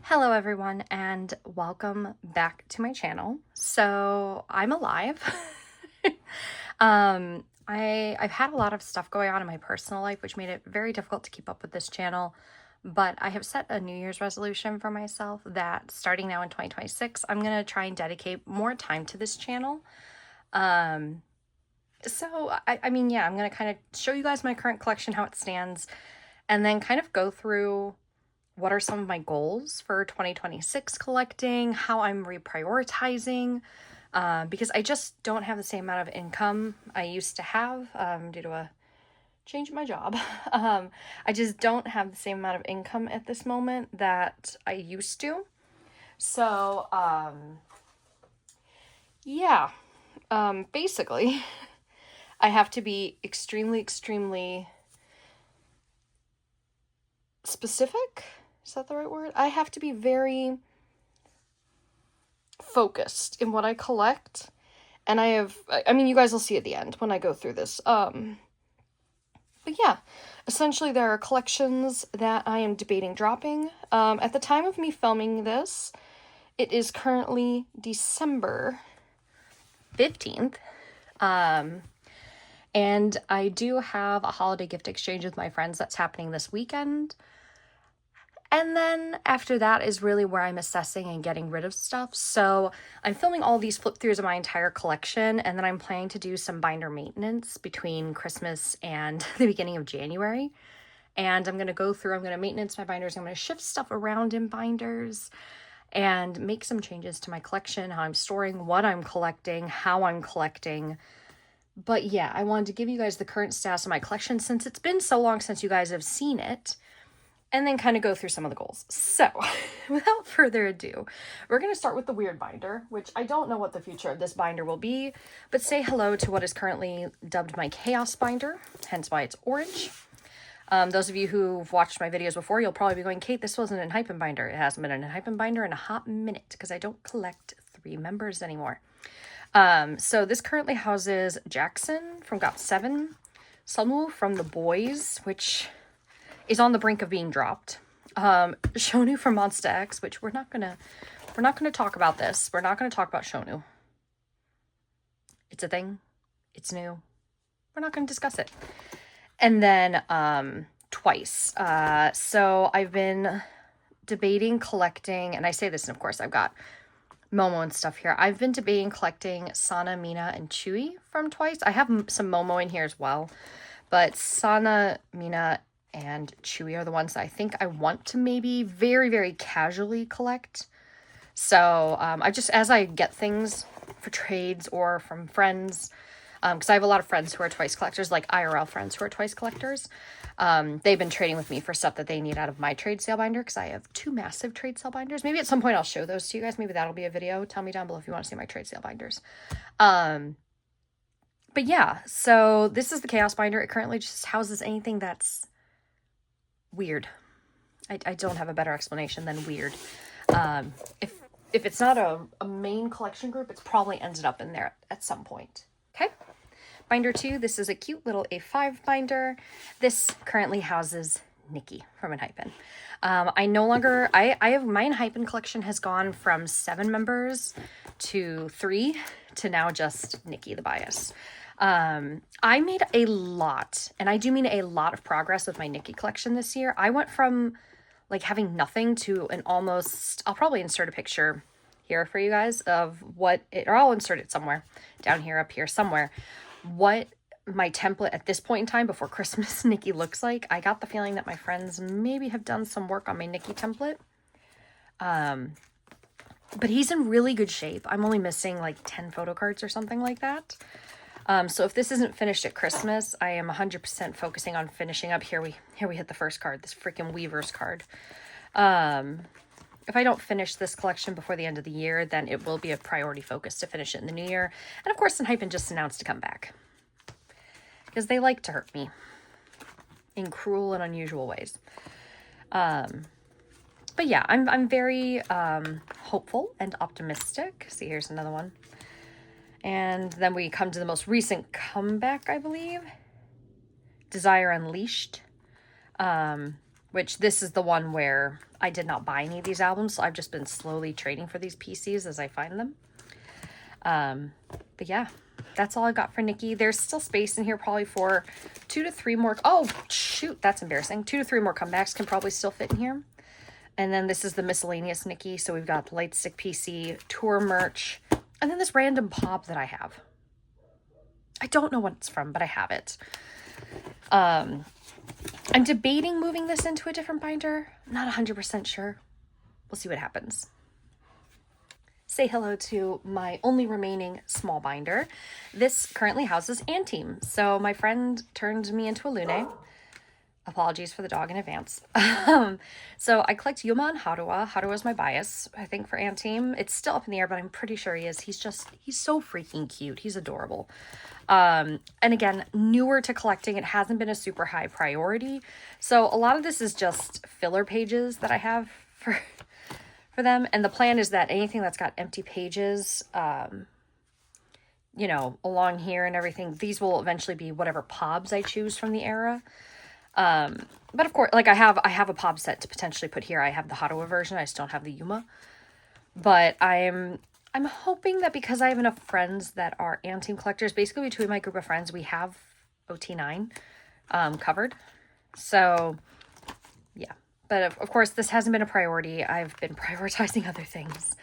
Hello everyone and welcome back to my channel. So I'm alive. I've had a lot of stuff going on in my personal life which made it very difficult to keep up with this channel, but I have set a New Year's resolution for myself that starting now in 2026 I'm gonna try and dedicate more time to this channel. I'm gonna kind of show you guys my current collection, how it stands, and then kind of go through what are some of my goals for 2026 collecting, how I'm reprioritizing, because I just don't have the same amount of income I used to have due to a change in my job. I just don't have the same amount of income at this moment that I used to. So, basically, I have to be extremely specific. Is that the right word? I have to be very focused in what I collect. And you guys will see at the end when I go through this. But yeah, essentially there are collections that I am debating dropping. At the time of me filming this, it is currently December 15th. And I do have a holiday gift exchange with my friends that's happening this weekend. And then after that is really where I'm assessing and getting rid of stuff. So I'm filming all these flip throughs of my entire collection, and then I'm planning to do some binder maintenance between Christmas and the beginning of January. And I'm going to maintenance my binders. I'm going to shift stuff around in binders and make some changes to my collection, how I'm storing, what I'm collecting, how I'm collecting. But yeah, I wanted to give you guys the current status of my collection since it's been so long since you guys have seen it, and then kind of go through some of the goals. So without further ado, we're going to start with the weird binder, which I don't know what the future of this binder will be, but say hello to what is currently dubbed my chaos binder, hence why it's orange. Those of you who've watched my videos before, you'll probably be going, Kate, this wasn't an Enhypen binder. It hasn't been an Enhypen binder in a hot minute because I don't collect 3 members anymore. So this currently houses Jackson from GOT7, Sunwoo from the Boyz, which is on the brink of being dropped. Shonu from Monsta X, which we're not gonna talk about this. We're not gonna talk about Shonu. It's a thing. It's new. We're not gonna discuss it. And then Twice. So I've been debating collecting, and I say this, and of course I've got Momo and stuff here. I've been debating collecting Sana, Mina, and Chewy from Twice. I have some Momo in here as well, but Sana, Mina, and Chewy are the ones that I think I want to maybe very casually collect. So I just, as I get things for trades or from friends, because I have a lot of friends who are Twice collectors, like IRL friends who are Twice collectors. They've been trading with me for stuff that they need out of my trade sale binder, because I have 2 massive trade sale binders. Maybe at some point I'll show those to you guys. Maybe that'll be a video. Tell me down below if you want to see my trade sale binders. But yeah, so this is the Chaos binder. It currently just houses anything that's weird. I don't have a better explanation than weird. If it's not a main collection group, it's probably ended up in there at some point. Okay. Binder 2, this is a cute little A5 binder. This currently houses Nikki from Enhypen. I have my Enhypen collection has gone from 7 members to 3 to now just Nikki the bias. I made a lot, and I do mean a lot of progress with my Nikki collection this year. I went from like having nothing to an almost, I'll probably insert a picture here for you guys of or I'll insert it somewhere down here, up here, somewhere, what my template at this point in time before Christmas Nikki looks like. I got the feeling that my friends maybe have done some work on my Nikki template. But he's in really good shape. I'm only missing like 10 photo cards or something like that. So if this isn't finished at Christmas, I am 100% focusing on finishing up. Here we hit the first card, this freaking Weavers card. If I don't finish this collection before the end of the year, then it will be a priority focus to finish it in the new year. And of course, Enhypen just announced to come back, because they like to hurt me in cruel and unusual ways. But yeah, I'm very hopeful and optimistic. See, here's another one. And then we come to the most recent comeback, I believe. Desire Unleashed. which this is the one where I did not buy any of these albums, so I've just been slowly trading for these PCs as I find them. But yeah, that's all I got for Nikki. There's still space in here probably for 2 to 3 more. Oh, shoot, that's embarrassing. 2 to 3 more comebacks can probably still fit in here. And then this is the miscellaneous Nikki. So we've got the Lightstick PC, tour merch, and then this random pop that I have. I don't know what it's from, but I have it. I'm debating moving this into a different binder. I'm not 100% sure. We'll see what happens. Say hello to my only remaining small binder. This currently houses Anteam. So my friend turned me into a Lune. Apologies for the dog in advance. So I collect Yuma and Harua. Harua is my bias, I think, for Anteam. It's still up in the air, but I'm pretty sure he is. He's so freaking cute. He's adorable. And again, newer to collecting. It hasn't been a super high priority. So a lot of this is just filler pages that I have for them. And the plan is that anything that's got empty pages, you know, along here and everything, these will eventually be whatever pobs I choose from the era. But of course, like I have a pop set to potentially put here. I have the Harua version. I just don't have the Yuma. But I'm hoping that because I have enough friends that are Anteam collectors, basically between my group of friends, we have OT9 covered. So yeah. But of course, this hasn't been a priority. I've been prioritizing other things.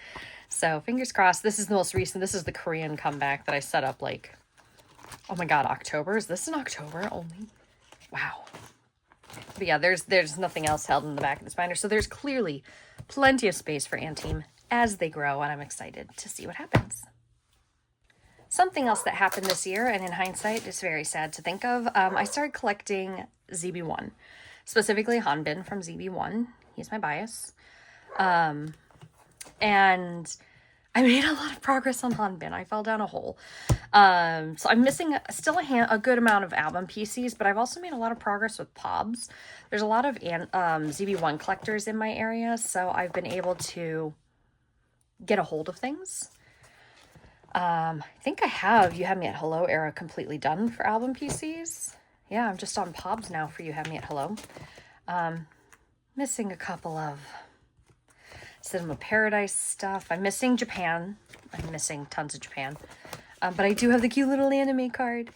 So fingers crossed. This is the most recent. This is the Korean comeback that I set up like, oh my God, October. Is this in October only? Wow. But yeah, there's nothing else held in the back of this binder. So there's clearly plenty of space for Anteam as they grow, and I'm excited to see what happens. Something else that happened this year, and in hindsight, it's very sad to think of, I started collecting ZB1, specifically Hanbin from ZB1. He's my bias. And I made a lot of progress on Hanbin. I fell down a hole. So I'm missing still a good amount of album PCs, but I've also made a lot of progress with POBs. There's a lot of ZB1 collectors in my area, so I've been able to get a hold of things. I think I have You Have Me at Hello era completely done for album PCs. Yeah, I'm just on POBs now for You Have Me at Hello. Missing a couple of Cinema Paradise stuff. I'm missing Japan. I'm missing tons of Japan. But I do have the cute little anime card.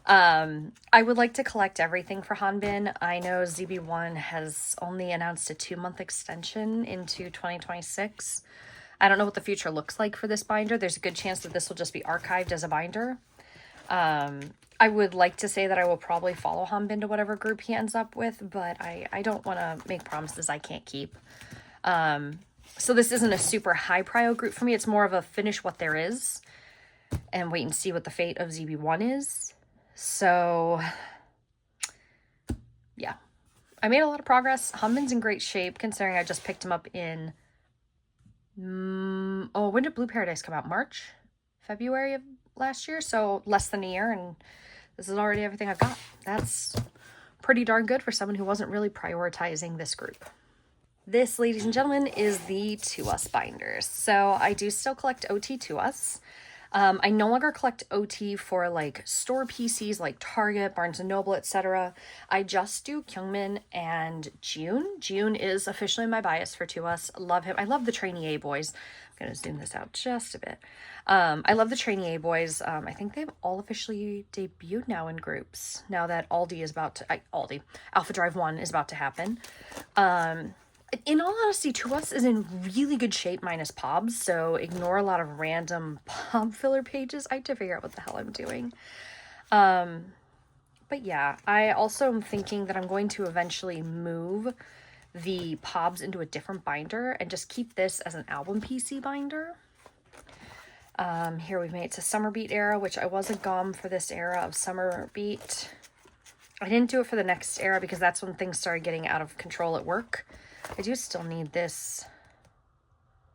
I would like to collect everything for Hanbin. I know ZB1 has only announced a 2-month extension into 2026. I don't know what the future looks like for this binder. There's a good chance that this will just be archived as a binder. I would like to say that I will probably follow Hanbin to whatever group he ends up with, but I don't want to make promises I can't keep. So this isn't a super high prio group for me. It's more of a finish what there is and wait and see what the fate of ZB1 is. So yeah, I made a lot of progress. Hanbin's in great shape considering I just picked him up in, when did Blue Paradise come out? March? February of last year? So less than a year, and this is already everything I've got. That's pretty darn good for someone who wasn't really prioritizing this group. This, ladies and gentlemen, is the To Us binders. So I do still collect OT To Us. I no longer collect OT for like store PCs like Target, Barnes & Noble, etc. I just do Kyungmin and June. June is officially my bias for To Us. Love him. I love the Trainee A Boys. I'm going to zoom this out just a bit. I love the Trainee A Boys. I think they've all officially debuted now in groups. Now that Alpha Drive 1 is about to happen. In all honesty, To Us is in really good shape minus POBs, so ignore a lot of random POB filler pages. I have to figure out what the hell I'm doing. But yeah, I also am thinking that I'm going to eventually move the POBs into a different binder and just keep this as an album PC binder. Here we've made it to Summer Beat era, which I was a gum for this era of Summer Beat. I didn't do it for the next era because that's when things started getting out of control at work. I do still need this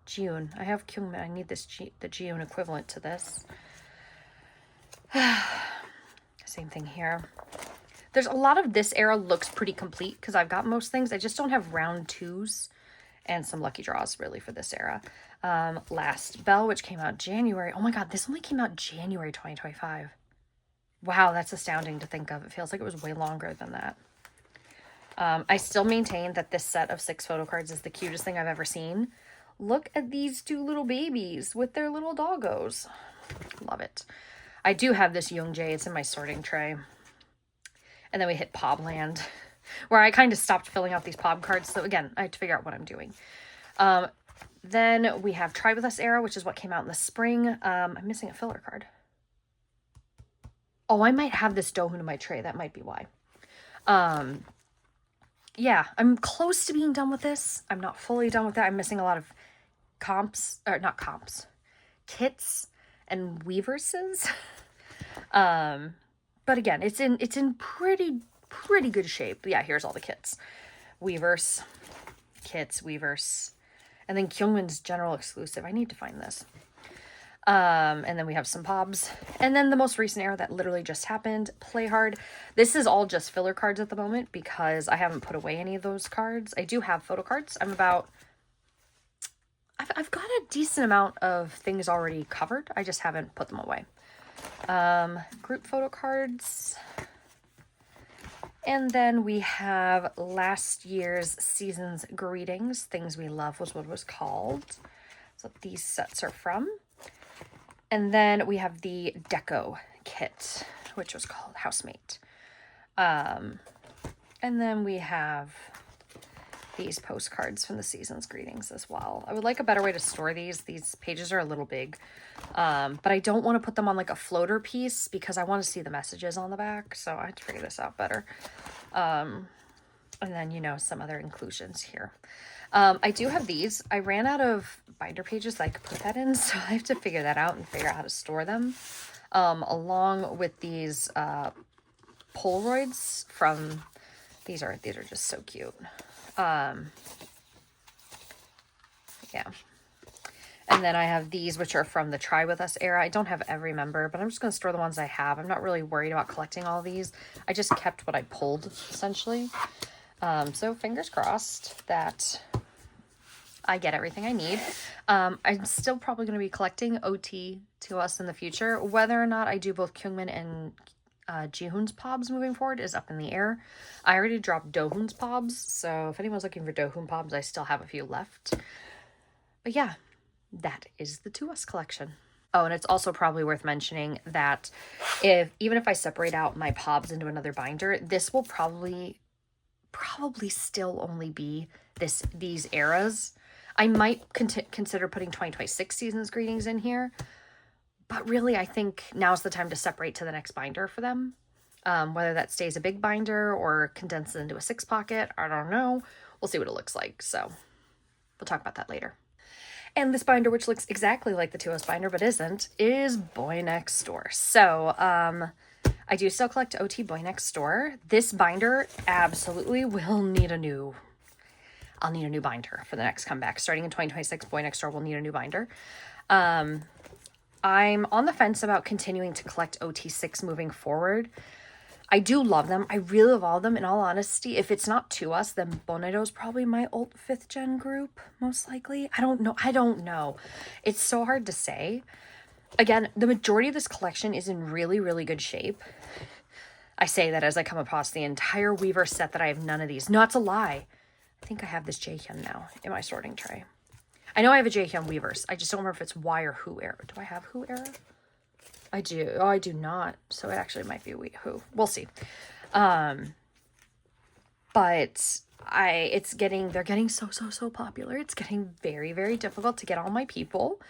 June. I have Kyungmin. I need this the June equivalent to this. Same thing here. There's a lot of this era looks pretty complete because I've got most things. I just don't have round 2s and some lucky draws really for this era. Last Bell, which came out January. Oh my God, this only came out January 2025. Wow, that's astounding to think of. It feels like it was way longer than that. I still maintain that this set of 6 photo cards is the cutest thing I've ever seen. Look at these 2 little babies with their little doggos. Love it. I do have this Youngjae. It's in my sorting tray. And then we hit Pobland, where I kind of stopped filling out these Pob cards. So again, I have to figure out what I'm doing. Then we have Try With Us Era, which is what came out in the spring. I'm missing a filler card. Oh, I might have this Dohun in my tray. That might be why. Yeah, I'm close to being done with this. I'm not fully done with that. I'm missing a lot of kits and weaverses. But again, it's in pretty good shape. Yeah, here's all the kits. Weavers, kits, weavers, and then Kyungmin's general exclusive. I need to find this. And then we have some Pobs. And then the most recent era that literally just happened, Play Hard. This is all just filler cards at the moment because I haven't put away any of those cards. I do have photo cards. I've got a decent amount of things already covered. I just haven't put them away. Group photo cards. And then we have last year's season's greetings. Things We Love was what it was called. That's what these sets are from. And then we have the Deco kit, which was called Housemate. And then we have these postcards from the season's greetings as well. I would like a better way to store these. These pages are a little big, but I don't want to put them on like a floater piece because I want to see the messages on the back. So I have to figure this out better. And then, you know, some other inclusions here. I do have these. I ran out of binder pages that I could put that in, so I have to figure that out and figure out how to store them. Along with these Polaroids from these are just so cute. Yeah. And then I have these, which are from the Try With Us era. I don't have every member, but I'm just going to store the ones I have. I'm not really worried about collecting all these. I just kept what I pulled, essentially. So fingers crossed that I get everything I need. I'm still probably going to be collecting OT to us in the future. Whether or not I do both Kyungmin and Jihoon's Pobs moving forward is up in the air. I already dropped Dohoon's Pobs, so if anyone's looking for Dohoon Pobs, I still have a few left. But yeah, that is the To Us collection. Oh, and it's also probably worth mentioning that even if I separate out my Pobs into another binder, this will probably still only be these eras. I might consider putting 2026 season's greetings in here, but really I think now's the time to separate to the next binder for them. Whether that stays a big binder or condenses into a 6 pocket, I don't know. We'll see what it looks like. So we'll talk about that later. And this binder, which looks exactly like the 2S binder but isn't, is BOYNEXTDOOR. So I do still collect OT BOYNEXTDOOR. This binder absolutely will need I'll need a new binder for the next comeback. Starting in 2026, BOYNEXTDOOR will need a new binder. I'm on the fence about continuing to collect OT6 moving forward. I do love them. I really love all of them. In all honesty, if it's not To Us, then Bonedo's probably my ult 5th gen group, most likely. I don't know. It's so hard to say. Again, the majority of this collection is in really, really good shape. I say that as I come across the entire Weaver set that I have none of these. Not to lie. I think I have this Yechan now in my sorting tray. I know I have a Yechan Weavers. I just don't remember if it's Y or Who era. Do I have Who era? I do. Oh, I do not. So it actually might be Who. We'll see. But they're getting so popular. It's getting very, very difficult to get all my people.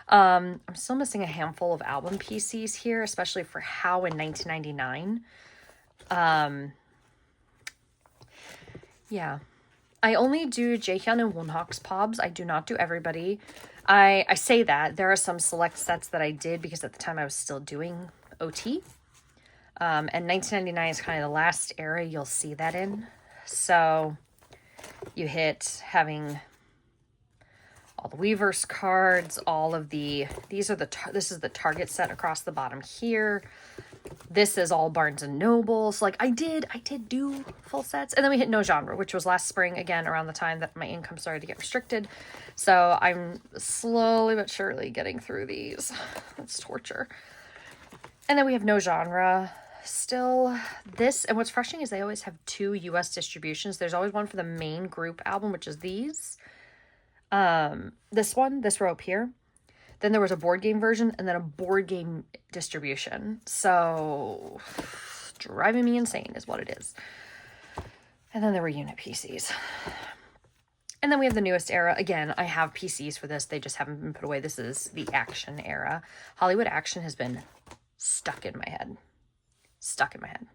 I'm still missing a handful of album PCs here, especially for How in 1999. Yeah. I only do Jaehyun and Wonhok's Pobs. I do not do everybody. I say that. There are some select sets that I did because at the time I was still doing OT. And 1999 is kind of the last era you'll see that in. So you hit having all the Weavers cards, all of this is the Target set across the bottom here. This is all Barnes and Nobles. Like I did do full sets. And then we hit No Genre, which was last spring, again, around the time that my income started to get restricted. So I'm slowly but surely getting through these. It's torture. And then we have No Genre. still this, and what's frustrating is they always have 2 US distributions. There's always one for the main group album, which is these. This row up here. Then there was a board game version and then a board game distribution. So driving me insane is what it is. And then there were unit PCs. And then we have the newest era. Again, I have PCs for this. They just haven't been put away. This is the action era. Hollywood action has been stuck in my head. Stuck in my head.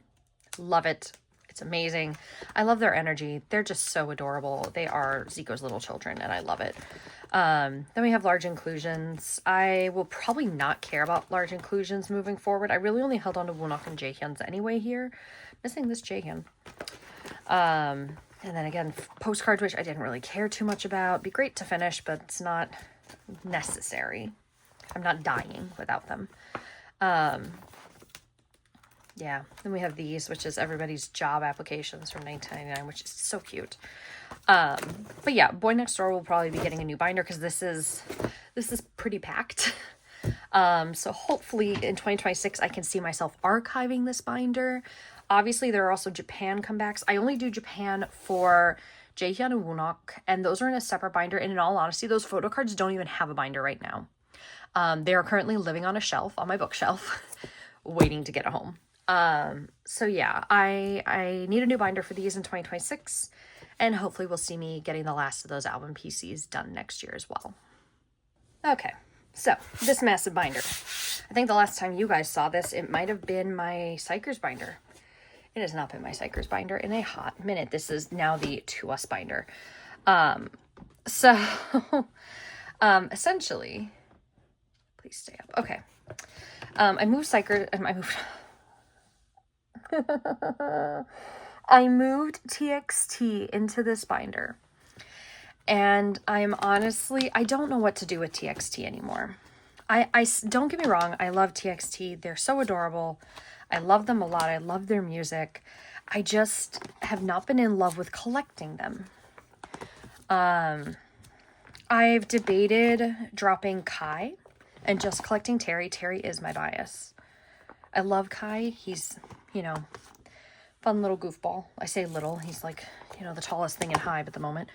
Love it. It's amazing. I love their energy. They're just so adorable. They are Zico's little children, and I love it. Then we have large inclusions. I will probably not care about large inclusions moving forward. I really only held on to Woonok and Jaehyun's anyway here. Missing this Jaehyun. And then again, postcards, which I didn't really care too much about. Be great to finish, but it's not necessary. I'm not dying without them. Yeah, then we have these, which is everybody's job applications from 1999, which is so cute. But yeah, BOYNEXTDOOR will probably be getting a new binder because this is pretty packed. So hopefully in 2026 I can see myself archiving this binder. Obviously there are also Japan comebacks. I only do Japan for Jaehyun and Woonok, and those are in a separate binder. And in all honesty, those photo cards don't even have a binder right now. They are currently living on a shelf on my bookshelf, waiting to get a home. So yeah, I need a new binder for these in 2026, and hopefully we'll see me getting the last of those album PCs done next year as well. Okay, so this massive binder. I think the last time you guys saw this, it might have been my Xikers binder. It has not been my Xikers binder in a hot minute. This is now the To Us binder. Essentially, please stay up. Okay. I moved Xikers, I moved TXT into this binder, and I'm honestly, I don't know what to do with TXT anymore. I don't get me wrong, I love TXT. They're so adorable. I love them a lot. I love their music. I just have not been in love with collecting them. I've debated dropping Kai and just collecting Terry. Terry is my bias. I love Kai. He's, you know, fun little goofball. I say little. He's like, you know, the tallest thing in Hive at the moment.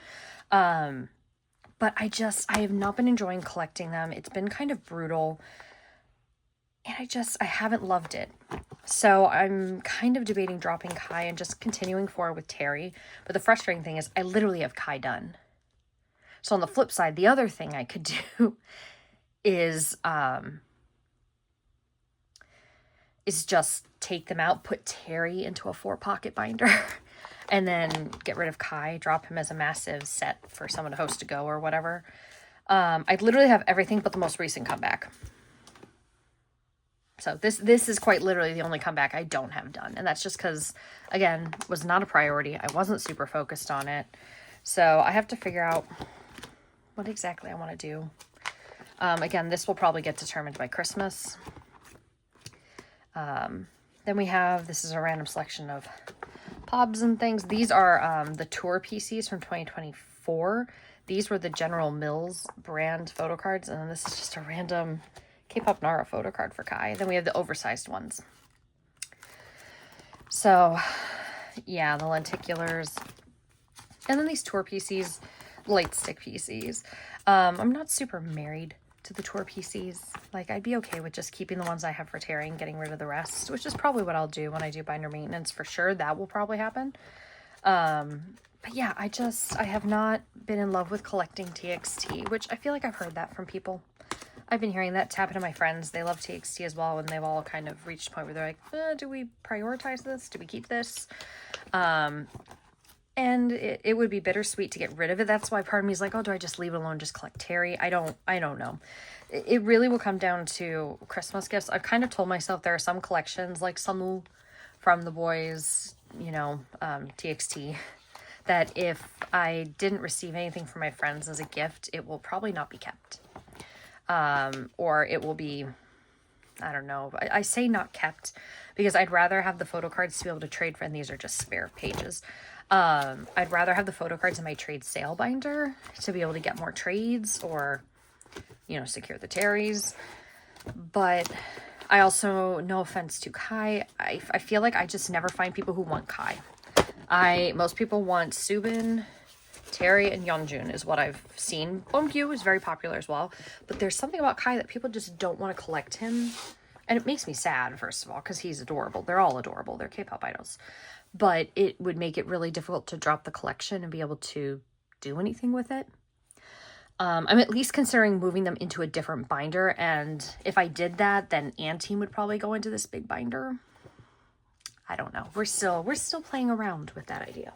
But I have not been enjoying collecting them. It's been kind of brutal. And I haven't loved it. So I'm kind of debating dropping Kai and just continuing forward with Terry. But the frustrating thing is I literally have Kai done. So on the flip side, the other thing I could do is just take them out, put Terry into a 4-pocket binder, and then get rid of Kai, drop him as a massive set for someone to host to go or whatever. I literally have everything but the most recent comeback. So this is quite literally the only comeback I don't have done. And that's just because, again, was not a priority. I wasn't super focused on it. So I have to figure out what exactly I want to do. Again, this will probably get determined by Christmas. Then we have, this is a random selection of pobs and things. These are the tour PCs from 2024. These were the General Mills brand photo cards. And then this is just a random Kpop Nara photo card for Kai. Then we have the oversized ones. So, yeah, the lenticulars. And then these tour PCs, light stick PCs. I'm not super married to the tour PCs. Like, I'd be okay with just keeping the ones I have for Terry and getting rid of the rest, which is probably what I'll do when I do binder maintenance for sure. That will probably happen. But yeah, I have not been in love with collecting TXT, which I feel like I've heard that from people. I've been hearing that, tapping to my friends. They love TXT as well, and they've all kind of reached a point where they're like, do we prioritize this? Do we keep this? And it would be bittersweet to get rid of it. That's why part of me is like, oh, do I just leave it alone, just collect Terry? I don't know. It really will come down to Christmas gifts. I've kind of told myself there are some collections, like Samu from the Boyz, you know, TXT, that if I didn't receive anything from my friends as a gift, it will probably not be kept. Or it will be, I don't know. I say not kept because I'd rather have the photo cards to be able to trade for, and these are just spare pages. I'd rather have the photo cards in my trade sale binder to be able to get more trades or, you know, secure the Terrys. But I also, no offense to Kai, I feel like I just never find people who want Kai. Most people want Subin, Terry, and Yeonjun is what I've seen. Bomgyu is very popular as well, but there's something about Kai that people just don't want to collect him. And it makes me sad, first of all, because he's adorable. They're all adorable. They're K-pop idols. But it would make it really difficult to drop the collection and be able to do anything with it. I'm at least considering moving them into a different binder. And if I did that, then Anteam would probably go into this big binder. I don't know. We're still playing around with that idea.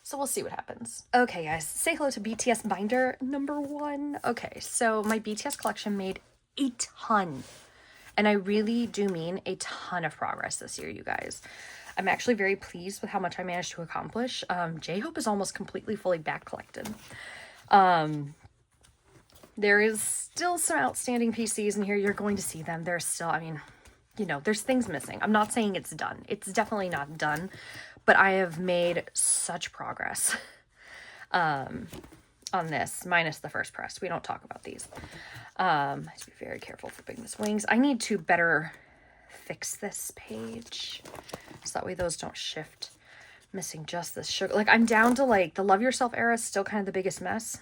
So we'll see what happens. Okay, guys, say hello to BTS binder number 1. Okay, so my BTS collection made a ton. And I really do mean a ton of progress this year, you guys. I'm actually very pleased with how much I managed to accomplish. J-Hope is almost completely fully back collected. There is still some outstanding PCs in here. You're going to see them. There's still, I mean, you know, there's things missing. I'm not saying it's done. It's definitely not done. But I have made such progress on this, minus the first press. We don't talk about these. I have to be very careful for bigness wings. I need to better fix this page so that way those don't shift. Missing just this sugar. Like, I'm down to, like, the Love Yourself era is still kind of the biggest mess.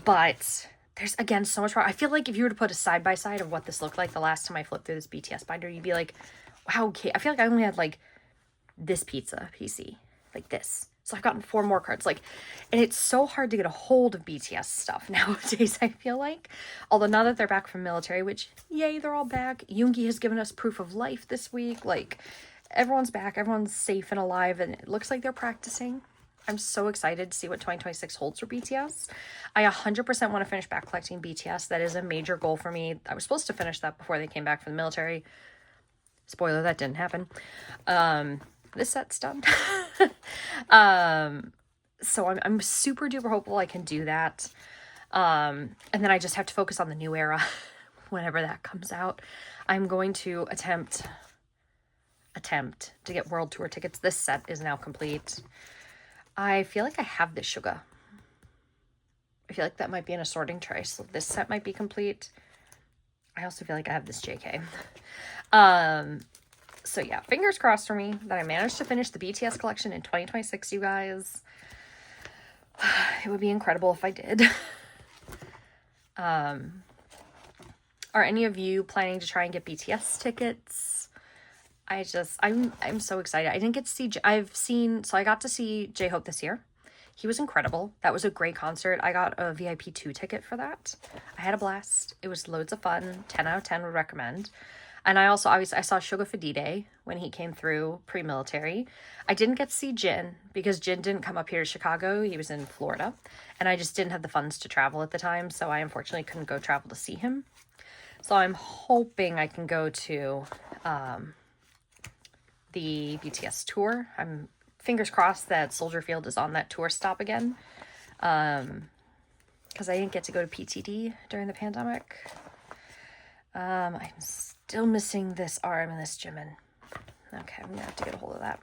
But there's, again, so much progress. I feel like if you were to put a side-by-side of what this looked like the last time I flipped through this BTS binder, you'd be like, wow, okay. I feel like I only had, like, this pizza PC, like this. So I've gotten 4 more cards, like, and it's so hard to get a hold of BTS stuff nowadays, I feel like. Although now that they're back from military, which, yay, they're all back. Yoongi has given us proof of life this week. Like, everyone's back, everyone's safe and alive, and it looks like they're practicing. I'm so excited to see what 2026 holds for BTS. I 100% want to finish back collecting BTS. That is a major goal for me. I was supposed to finish that before they came back from the military. Spoiler, that didn't happen. This set's done. So I'm super duper hopeful I can do that. And then I just have to focus on the new era whenever that comes out. I'm going to attempt to get world tour tickets. This set is now complete. I feel like I have this sugar. I feel like that might be an assorting tray. So this set might be complete. I also feel like I have this JK. So yeah, fingers crossed for me that I managed to finish the BTS collection in 2026, you guys. It would be incredible if I did. Are any of you planning to try and get BTS tickets? I'm so excited. I didn't get to see, I got to see J-Hope this year. He was incredible. That was a great concert. I got a VIP 2 ticket for that. I had a blast. It was loads of fun. 10 out of 10 would recommend. And I also, obviously, I saw Suga Fadide when he came through pre-military. I didn't get to see Jin because Jin didn't come up here to Chicago. He was in Florida. And I just didn't have the funds to travel at the time. So I unfortunately couldn't go travel to see him. So I'm hoping I can go to the BTS tour. I'm fingers crossed that Soldier Field is on that tour stop again. Because I didn't get to go to PTD during the pandemic. I'm still missing this RM and this Jimin. Okay, I'm gonna have to get a hold of that.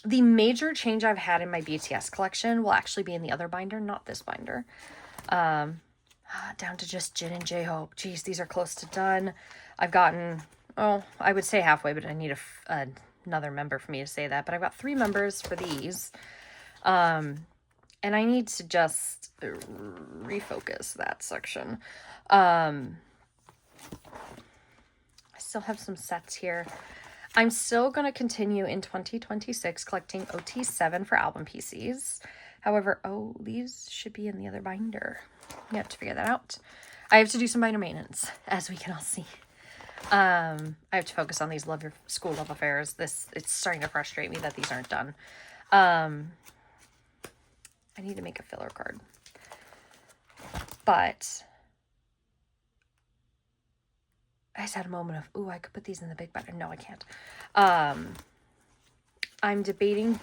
The major change I've had in my BTS collection will actually be in the other binder, not this binder. Down to just Jin and J-Hope. Geez, these are close to done. I've gotten, I would say halfway, but I need another member for me to say that. But I've got 3 members for these. And I need to just refocus that section. I still have some sets here. I'm still going to continue in 2026 collecting OT7 for album PCs. However, these should be in the other binder. You have to figure that out. I have to do some binder maintenance, as we can all see. I have to focus on these school love affairs. It's starting to frustrate me that these aren't done. I need to make a filler card. But I just had a moment of, I could put these in the big binder. No, I can't. I'm debating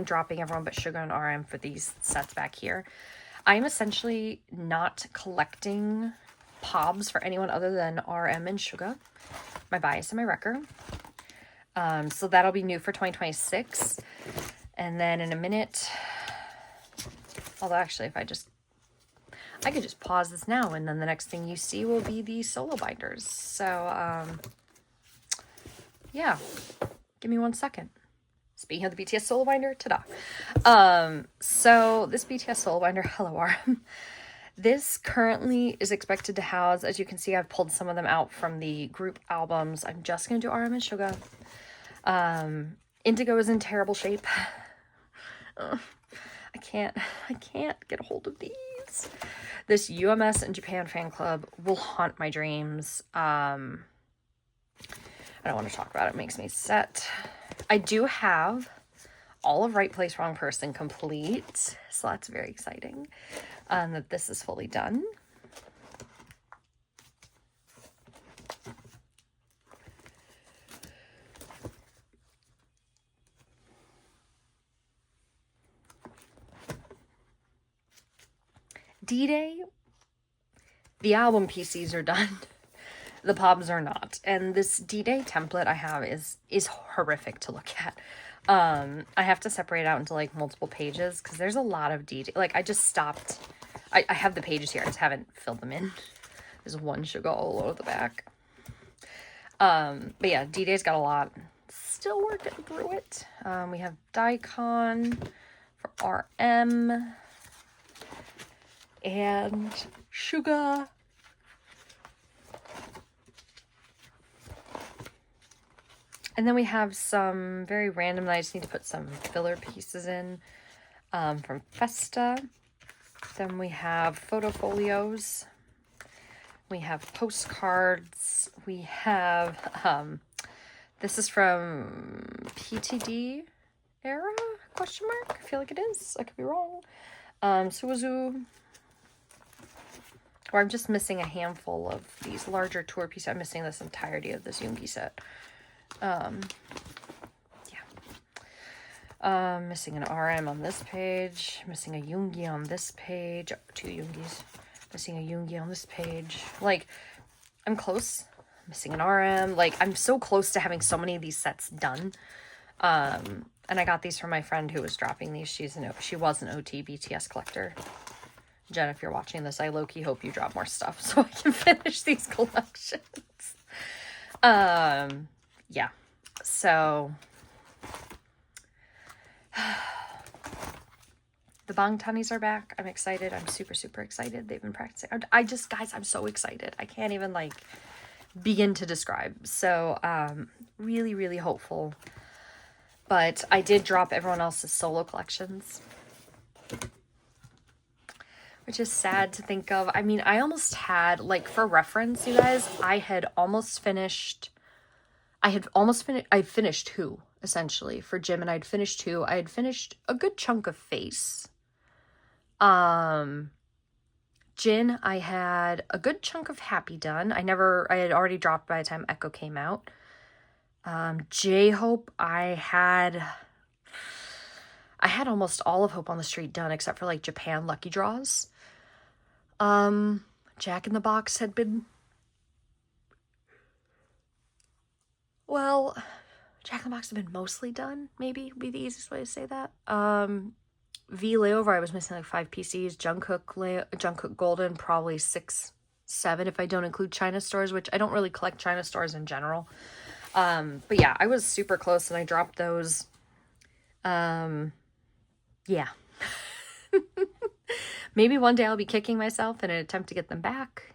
dropping everyone but Sugar and RM for these sets back here. I'm essentially not collecting POBs for anyone other than RM and Suga, my bias and my wrecker. So that'll be new for 2026. And then in a minute, although actually if I just, I could just pause this now, and then the next thing you see will be the solo binders. So, yeah, give me 1 second. Speaking of the BTS solo binder, ta-da. So this BTS solo binder, hello RM. This currently is expected to house, as you can see, I've pulled some of them out from the group albums. I'm just going to do RM and Suga. Indigo is in terrible shape. I can't get a hold of these. This UMS and Japan fan club will haunt my dreams. I don't want to talk about it. It makes me set. I do have all of Right Place Wrong Person complete, so that's very exciting that this is fully done. D-Day, the album PCs are done. The pobs are not. And this D-Day template I have is horrific to look at. I have to separate out into like multiple pages because there's a lot of D-Day. Like I just stopped. I have the pages here. I just haven't filled them in. There's one Suga all over the back. But yeah, D-Day's got a lot. Still working through it. We have Daikon for RM. And Suga. And then we have some very random that I just need to put some filler pieces in from Festa. Then we have photo folios. We have postcards. We have, this is from PTD era, question mark? I feel like it is. I could be wrong. Suzu. Or I'm just missing a handful of these larger tour pieces. I'm missing this entirety of this Yoongi set. Missing an RM on this page. Missing a Yoongi on this page. 2 Yoongis. Missing a Yoongi on this page. Like, I'm close. Missing an RM. Like, I'm so close to having so many of these sets done. And I got these from my friend who was dropping these. She was an OT BTS collector. Jen, if you're watching this, I low-key hope you drop more stuff so I can finish these collections. Yeah. So the Bangtanis are back. I'm excited. I'm super, super excited. They've been practicing. Guys, I'm so excited. I can't even like begin to describe. So, really, really hopeful. But I did drop everyone else's solo collections, which is sad to think of. I mean, I almost had, like, for reference, you guys, I finished 2, essentially, for Jim, and I'd finished 2. I had finished a good chunk of Face. Jin, I had a good chunk of Happy done. I had already dropped by the time Echo came out. J-Hope, I had almost all of Hope on the Street done, except for, like, Japan Lucky Draws. Jack in the Box had been... Well, Jack in the Box had been mostly done, maybe, would be the easiest way to say that. V Layover, I was missing, like, 5 PCs. Jungkook Golden, probably 6, 7, if I don't include China stores, which I don't really collect China stores in general. But yeah, I was super close, and I dropped those. Yeah. Maybe one day I'll be kicking myself in an attempt to get them back.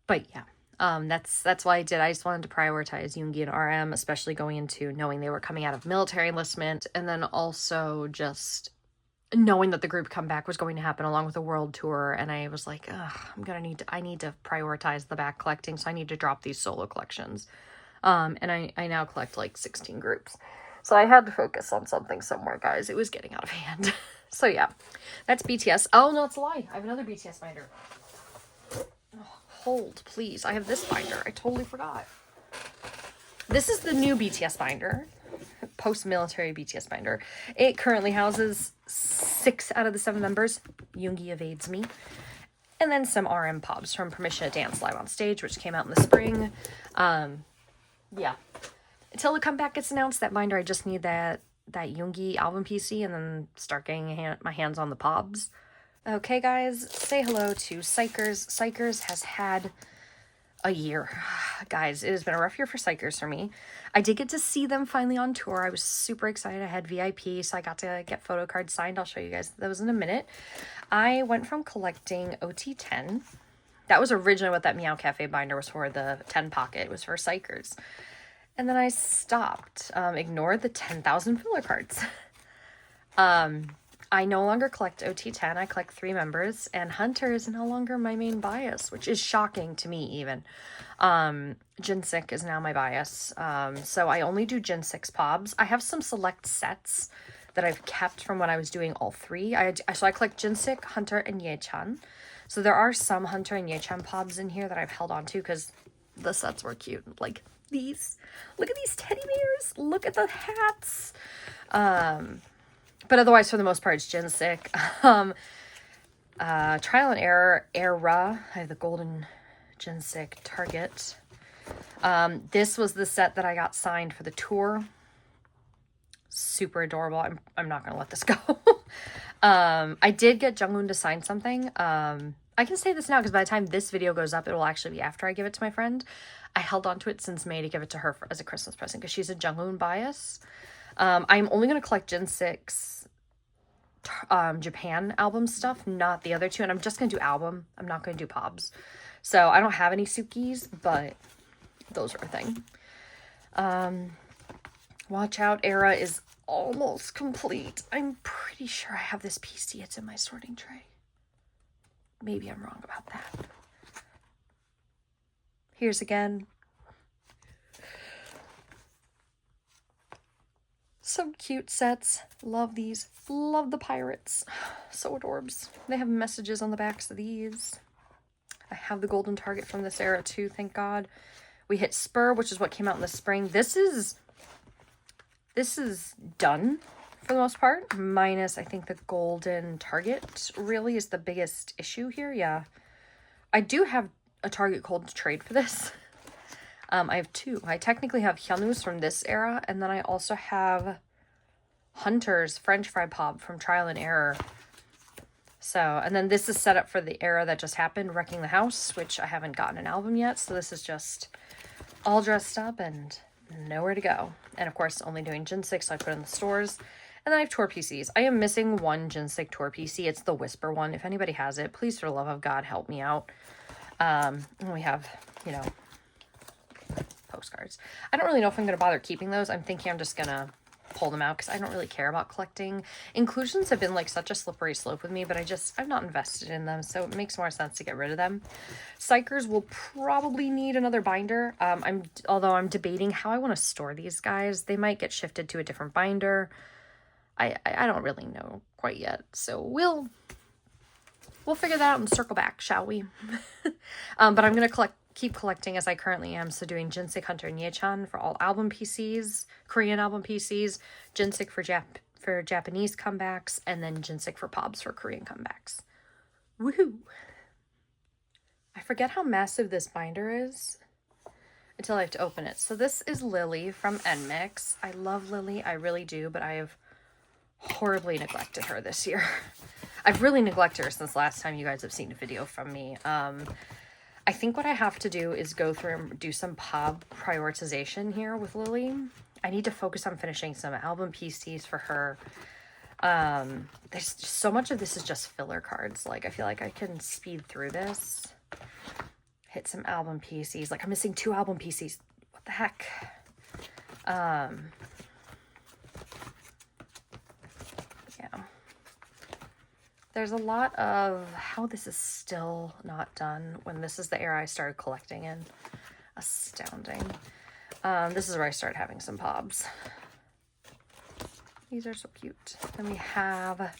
But yeah, that's why I did. I just wanted to prioritize Yoongi and RM, especially going into knowing they were coming out of military enlistment, and then also just knowing that the group comeback was going to happen along with a world tour. And I was like, I need to prioritize the back collecting, so I need to drop these solo collections. And I now collect like 16 groups. So I had to focus on something somewhere, guys. It was getting out of hand. So yeah, that's BTS. Oh, no, it's a lie. I have another BTS binder. Oh, hold, please. I have this binder. I totally forgot. This is the new BTS binder. Post-military BTS binder. It currently houses 6 out of the 7 members. Yoongi evades me. And then some RM pobs from Permission to Dance Live on Stage, which came out in the spring. Yeah. Until the comeback gets announced, that binder, I just need that Yoongi album PC and then start getting my hands on the pobs. Okay, guys, say hello to Xikers. Xikers has had a year. Guys, it has been a rough year for Xikers for me. I did get to see them finally on tour. I was super excited. I had VIP, so I got to get photo cards signed. I'll show you guys those in a minute. I went from collecting OT10. That was originally what that Meow Cafe binder was for, the 10 pocket. It was for Xikers. And then I stopped. Ignored the 10,000 filler cards. I no longer collect OT10. I collect 3 members, and Hunter is no longer my main bias, which is shocking to me even. Jinsik is now my bias. So I only do Jinsik's pobs. I have some select sets that I've kept from when I was doing all 3. So I collect Jinsik, Hunter, and Yechan. So there are some Hunter and Yechan pobs in here that I've held on to because the sets were cute. Like these. Look at these teddy bears. Look at the hats. But otherwise, for the most part, it's Jinsik. Trial and Error, Era. I have the golden Jinsik target. This was the set that I got signed for the tour. Super adorable. I'm not going to let this go. I did get Junghoon to sign something. I can say this now because by the time this video goes up, it will actually be after I give it to my friend. I held on to it since May to give it to her as a Christmas present because she's a Junghoon bias. I'm only going to collect Jinsik's Japan album stuff, not the other 2, and I'm just going to do album. I'm not going to do pobs. So I don't have any Sukis, but those are a thing. Watch Out Era is almost complete. I'm pretty sure I have this PC. It's in my sorting tray. Maybe I'm wrong about that. Here's again. Some cute sets. Love these. Love the pirates. So adorbs. They have messages on the backs of these. I have the golden target from this era too, thank God. We hit Spur, which is what came out in the spring. This is done for the most part. Minus, I think, the golden target really is the biggest issue here. Yeah. I do have a target code to trade for this. I have 2. I technically have Hyunwoo's from this era, and then I also have Hunter's French Fry Pop from Trial and Error. So, and then this is set up for the era that just happened, Wrecking the House, which I haven't gotten an album yet, so this is just all dressed up and nowhere to go. And of course, only doing Jinsik, so I put it in the stores. And then I have tour PCs. I am missing one Jinsik tour PC. It's the Whisper one. If anybody has it, please, for the love of God, help me out. And we have, you know, postcards. I don't really know if I'm going to bother keeping those. I'm thinking I'm just going to pull them out because I don't really care about collecting. Inclusions have been like such a slippery slope with me, but I'm not invested in them, so it makes more sense to get rid of them. Xikers will probably need another binder. Although I'm debating how I want to store these guys. They might get shifted to a different binder. I don't really know quite yet, so we'll figure that out and circle back, shall we? But I'm gonna keep collecting as I currently am. So doing Jinsik, Hunter, and Yechan for all album PCs, Korean album PCs, Jinsik for Japanese comebacks, and then Jinsik for pobs for Korean comebacks. Woohoo! I forget how massive this binder is until I have to open it. So this is Lily from NMIXX. I love Lily, I really do, but I have horribly neglected her this year. I've really neglected her since last time you guys have seen a video from me. I think what I have to do is go through and do some pob prioritization here with Lily. I need to focus on finishing some album PCs for her. There's just so much of this is just filler cards. Like, I feel like I can speed through this. Hit some album PCs. Like, I'm missing 2 album PCs. What the heck? Yeah. There's a lot of how this is still not done when this is the era I started collecting in. Astounding. This is where I started having some pobs. These are so cute. Then we have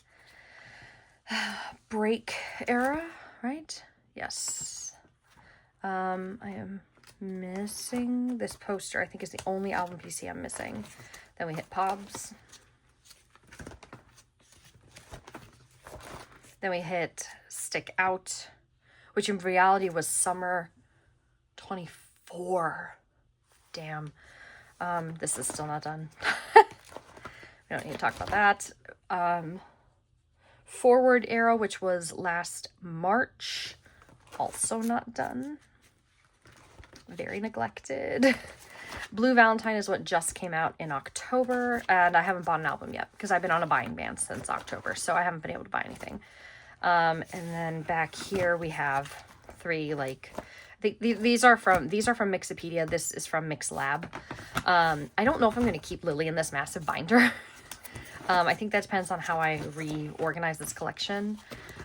Break era, right? Yes. I am missing this poster. I think is the only album PC I'm missing. Then we hit pobs. Then we hit Stick Out, which in reality was summer 24. Damn. This is still not done. We don't need to talk about that. Forward era, which was last March. Also not done. Very neglected. Blue Valentine is what just came out in October, and I haven't bought an album yet because I've been on a buying ban since October, so I haven't been able to buy anything. And then back here we have three, like, these are from Mixopedia. This is from Mix Lab. I don't know if I'm going to keep Lily in this massive binder. I think that depends on how I reorganize this collection.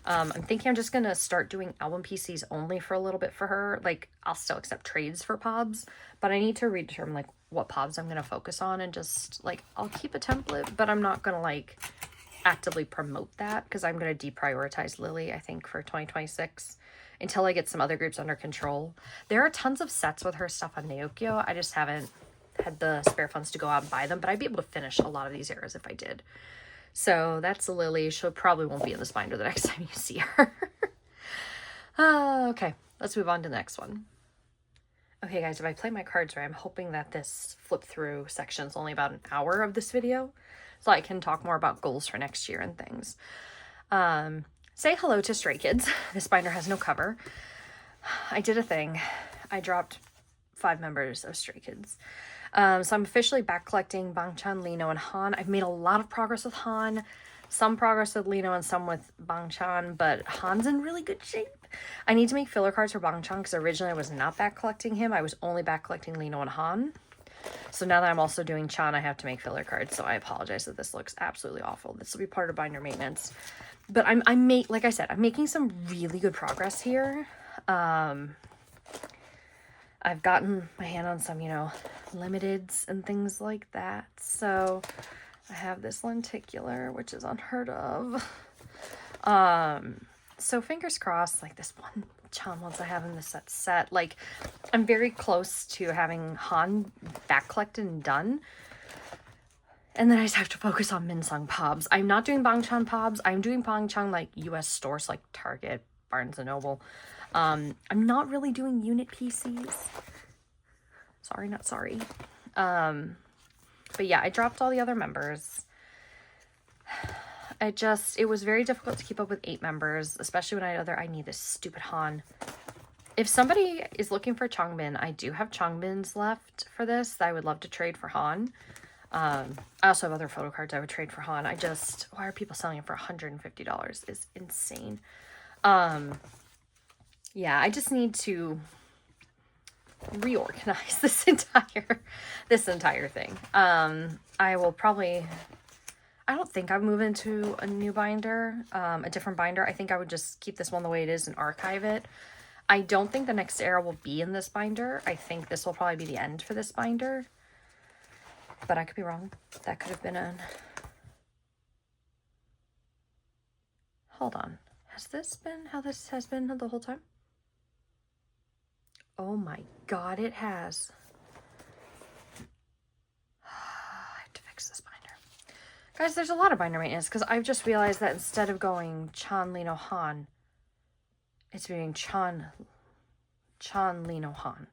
I'm thinking I'm just going to start doing album PCs only for a little bit for her. Like, I'll still accept trades for POBs, but I need to redetermine, like, what POBs I'm going to focus on, and just, like, I'll keep a template, but I'm not going to, like, actively promote that because I'm going to deprioritize Lily, I think, for 2026 until I get some other groups under control. There are tons of sets with her stuff on Naokyo. I just haven't had the spare funds to go out and buy them, but I'd be able to finish a lot of these eras if I did. So that's Lily. She probably won't be in this binder the next time you see her. Okay, let's move on to the next one. Okay, guys, if I play my cards right, I'm hoping that this flip through section is only about an hour of this video, so I can talk more about goals for next year and things. Say hello to Stray Kids. This binder has no cover. I did a thing. I dropped 5 members of Stray Kids. So I'm officially back collecting Bangchan, Lino, and Han. I've made a lot of progress with Han, some progress with Lino, and some with Bangchan, but Han's in really good shape. I need to make filler cards for Bangchan because originally I was not back collecting him. I was only back collecting Lino and Han. So now that I'm also doing Chan, I have to make filler cards. So I apologize that this looks absolutely awful. This will be part of binder maintenance. But like I said, I'm making some really good progress here. I've gotten my hand on some, limiteds and things like that. So I have this lenticular, which is unheard of. So fingers crossed, like this one Chan ones I have in this set. Like, I'm very close to having Han back collected and done. And then I just have to focus on Minsung POBs. I'm not doing Bangchan POBs. I'm doing Bangchan, like, US stores like Target, Barnes & Noble. I'm not really doing unit PCs. Sorry, not sorry. But yeah, I dropped all the other members. It was very difficult to keep up with 8 members, especially when I need this stupid Han. If somebody is looking for Changbin, I do have Changbins left for this that I would love to trade for Han. I also have other photo cards I would trade for Han. Why are people selling it for $150? It's insane. Yeah, I just need to reorganize this entire thing. I don't think I'd move into a new binder, a different binder. I think I would just keep this one the way it is and archive it. I don't think the next era will be in this binder. I think this will probably be the end for this binder. But I could be wrong. That could have been Hold on. Has this been how this has been the whole time? Oh my god, it has. I have to fix this binder. Guys, there's a lot of binder maintenance because I've just realized that instead of going Chan, Lino, Han, it's being Chan, Lino, Han.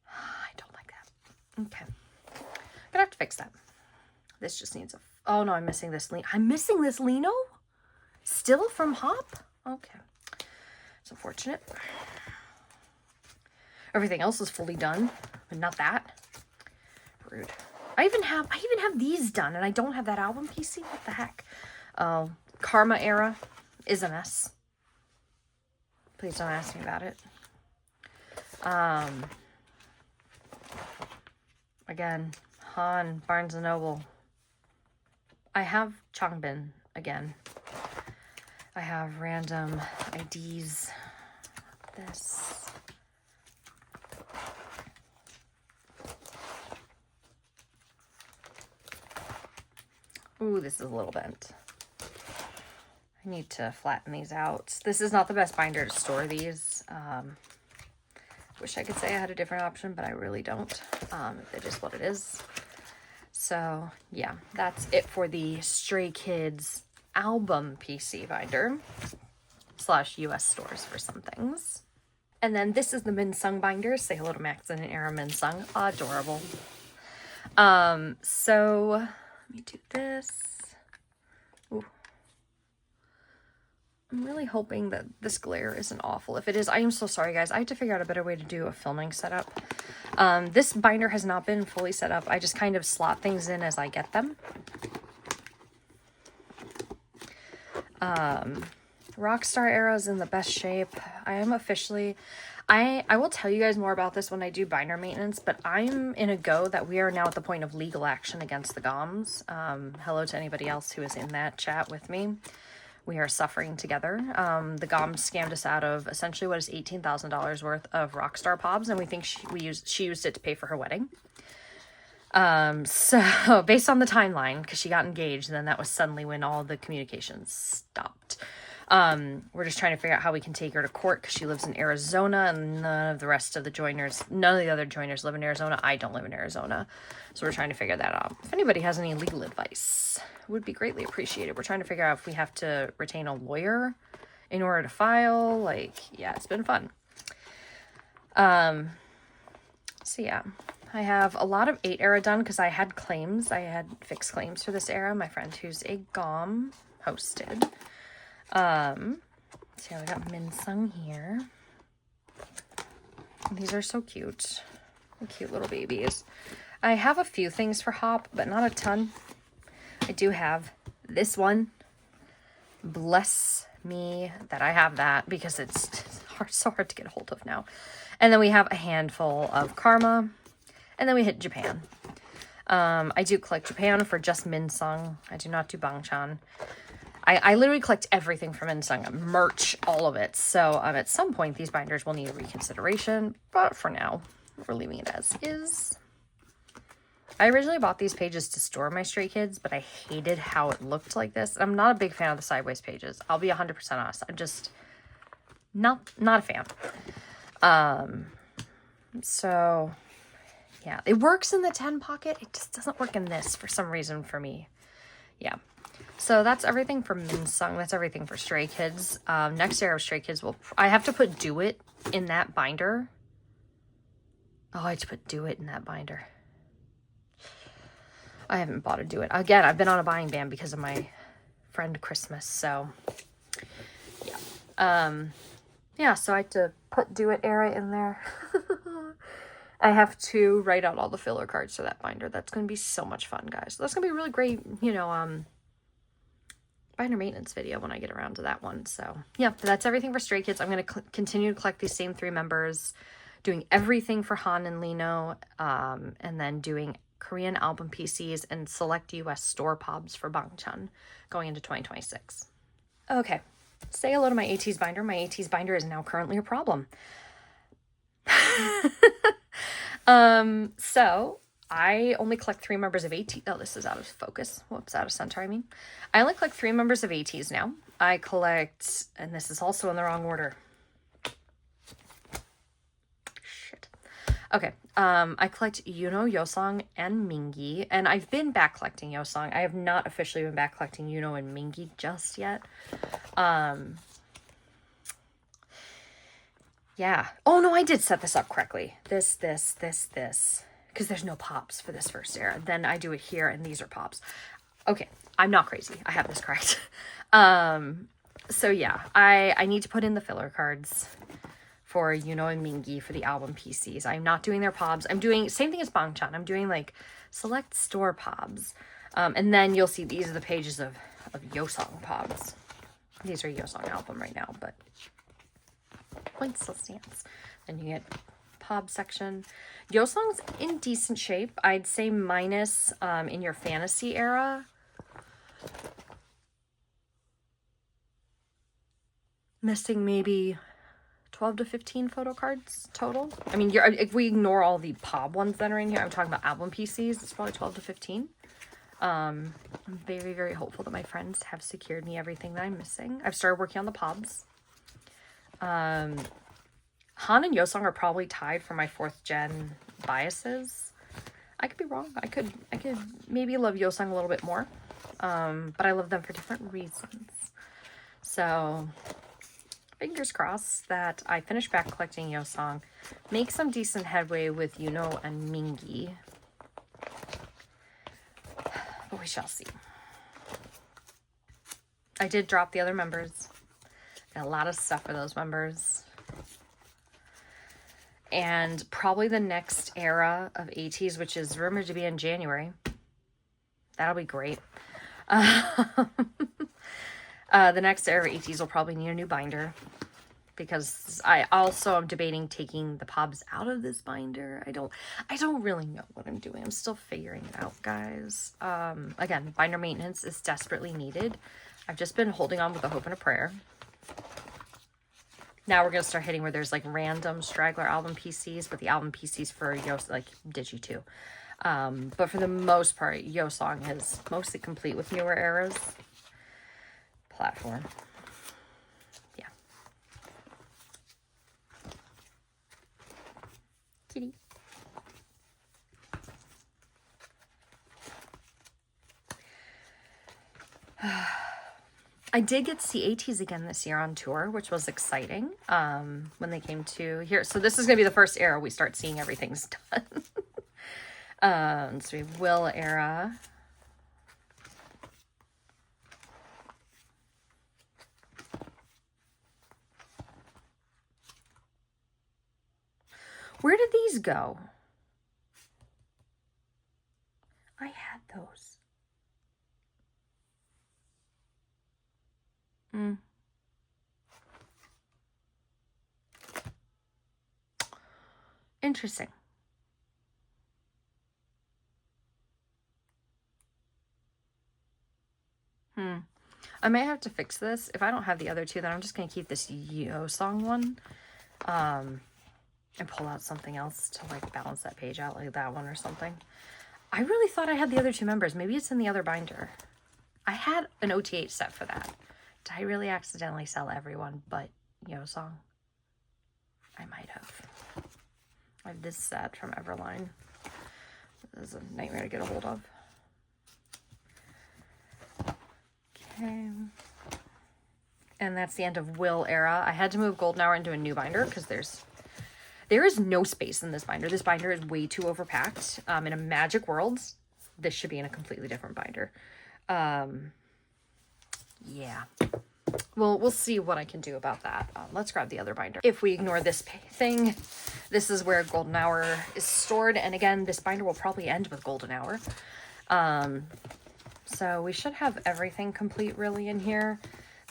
I don't like that. Okay. I'm gonna have to fix that. This just needs oh no, I'm missing this Lino? Still from Hop? Okay. It's unfortunate. Everything else is fully done, but not that. Rude. I even have these done, and I don't have that album PC. What the heck? Oh, Karma era is a mess. Please don't ask me about it. Again, Han, Barnes & Noble. I have Changbin again. I have random IDs. This. Ooh, this is a little bent. I need to flatten these out. This is not the best binder to store these. Wish I could say I had a different option, but I really don't. It is what it is. So yeah, that's it for the Stray Kids album PC binder / US stores for some things. And then this is the Minsung binder. Say hello to Max and an era Minsung. Adorable. So let me do this. Ooh. I'm really hoping that this glare isn't awful. If it is, I am so sorry, guys. I have to figure out a better way to do a filming setup. This binder has not been fully set up. I just kind of slot things in as I get them. Rockstar era is in the best shape. I am officially... I will tell you guys more about this when I do binder maintenance, but I'm in a go that we are now at the point of legal action against the GOMs. Hello to anybody else who is in that chat with me. We are suffering together. The GOMs scammed us out of essentially what is $18,000 worth of Rockstar Pobs, and we think she used it to pay for her wedding. So based on the timeline, because she got engaged, and then that was suddenly when all the communications stopped. We're just trying to figure out how we can take her to court because she lives in Arizona and none of the other joiners live in Arizona. I don't live in Arizona. So we're trying to figure that out. If anybody has any legal advice, it would be greatly appreciated. We're trying to figure out if we have to retain a lawyer in order to file. Like, yeah, it's been fun. So yeah, I have a lot of 8 era done because I had claims. I had fixed claims for this era. My friend who's a GOM hosted. So we got Minsung here. These are so cute. They're cute little babies. I have a few things for Hop, but not a ton. I do have this one. Bless me that I have that because it's so hard to get a hold of now. And then we have a handful of Karma. And then we hit Japan. I do collect Japan for just Minsung. I do not do Bangchan. I literally collect everything from Yeosang, merch, all of it. So at some point, these binders will need a reconsideration. But for now, we're leaving it as is. I originally bought these pages to store my Stray Kids, but I hated how it looked like this. I'm not a big fan of the sideways pages. I'll be 100% honest. I'm just not a fan. So, yeah. It works in the 10 pocket. It just doesn't work in this for some reason for me. Yeah. So that's everything for Minsung. That's everything for Stray Kids. Next era of Stray Kids I have to put Do It in that binder. Oh, I have to put Do It in that binder. I haven't bought a Do It. Again, I've been on a buying ban because of my friend Christmas. So, yeah. Yeah, so I have to put Do It era in there. I have to write out all the filler cards for that binder. That's going to be so much fun, guys. That's going to be a really great, binder maintenance video when I get around to that one. So yeah, that's everything for Stray Kids. I'm going to continue to collect these same 3 members, doing everything for Han and Lino, and then doing Korean album PCs and select US store pobs for Bangchan going into 2026. Okay, say hello to my Ateez binder. My Ateez binder is now currently a problem. So I only collect 3 members of Ateez. Oh, this is out of focus. Whoops, out of center, I mean. I only collect 3 members of Ateez now. I collect, and this is also in the wrong order. Shit. Okay, I collect Yunho, Yeosang, and Mingi, and I've been back collecting Yeosang. I have not officially been back collecting Yunho and Mingi just yet. Yeah. Oh, no, I did set this up correctly. This. Because there's no pops for this first era. Then I do it here, and these are pops. Okay, I'm not crazy. I have this correct. So yeah, I need to put in the filler cards for Yunho and Mingi for the album PCs. I'm not doing their pobs. I'm doing same thing as Bangchan. I'm doing like select store pobs. And then you'll see these are the pages of Yeosang pobs. These are Yeosang album right now, but point still stands. Then you get Pob section. Yeosang's in decent shape. I'd say minus in your fantasy era. Missing maybe 12 to 15 photo cards total. I mean, if we ignore all the Pob ones that are in here, I'm talking about album PCs, it's probably 12 to 15. I'm very, very hopeful that my friends have secured me everything that I'm missing. I've started working on the Pobs. Han and Yeosang are probably tied for my 4th gen biases. I could be wrong. I could maybe love Yeosang a little bit more. But I love them for different reasons. So fingers crossed that I finish back collecting Yeosang, make some decent headway with Yunho and Mingi. But we shall see. I did drop the other members. Got a lot of stuff for those members. And probably the next era of Ateez, which is rumored to be in January. That'll be great. The next era of Ateez will probably need a new binder, because I also am debating taking the pobs out of this binder. I don't really know what I'm doing. I'm still figuring it out, guys. Again, binder maintenance is desperately needed. I've just been holding on with a hope and a prayer. Now we're going to start hitting where there's like random straggler album PCs, but the album PCs for like Digi too. But for the most part, Yeosang is mostly complete with newer eras. Platform. Yeah. Kitty. I did get to see Ateez again this year on tour, which was exciting when they came to here. So this is going to be the first era we start seeing everything's done. So we have Will era. Where did these go? I had those. Interesting. I may have to fix this. If I don't have the other two, then I'm just going to keep this Yeosang one. And pull out something else to like balance that page out, like that one or something. I really thought I had the other two members. Maybe it's in the other binder. I had an OT8 set for that. Did I really accidentally sell everyone but Yeosang? I might have. I have this set from Everline. This is a nightmare to get a hold of. Okay. And that's the end of Will era. I had to move Golden Hour into a new binder because there is no space in this binder. This binder is way too overpacked. In a magic world, this should be in a completely different binder. Yeah. Well, we'll see what I can do about that. Let's grab the other binder. If we ignore this thing, this is where Golden Hour is stored. And again, this binder will probably end with Golden Hour. So we should have everything complete really in here.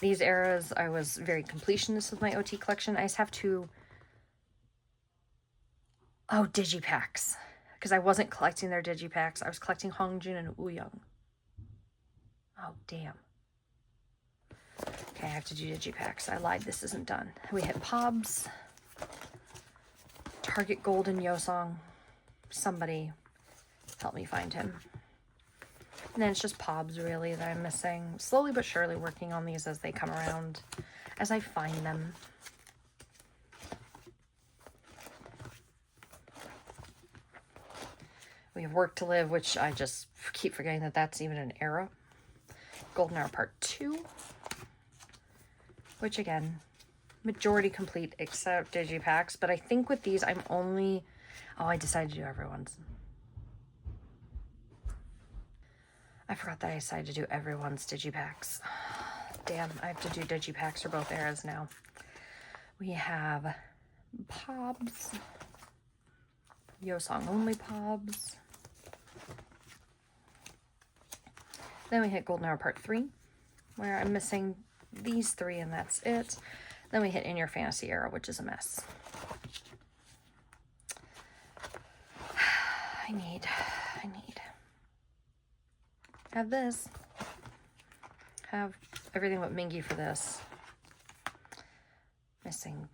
These eras, I was very completionist with my OT collection. I just have to... Oh, digipacks. Because I wasn't collecting their digipacks. I was collecting Hongjun and Wooyoung. Oh, damn. Okay, I have to do digipacks. I lied. This isn't done. We hit Pobs. Target Golden Yeosang. Somebody help me find him. And then it's just Pobs, really, that I'm missing. Slowly but surely working on these as they come around, as I find them. We have Work to Live, which I just keep forgetting that that's even an era. Golden Hour Part 2. Which, again, majority complete except digipacks. But I think with these, I'm only... Oh, I decided to do everyone's. I forgot that I decided to do everyone's digipacks. Damn, I have to do digipacks for both eras now. We have Pobs. Yeosang only Pobs. Then we hit Golden Hour Part 3, where I'm missing these three and that's it. Then we hit In Your Fantasy era, which is a mess. I need. Have this. Have everything but Mingi for this. Missing.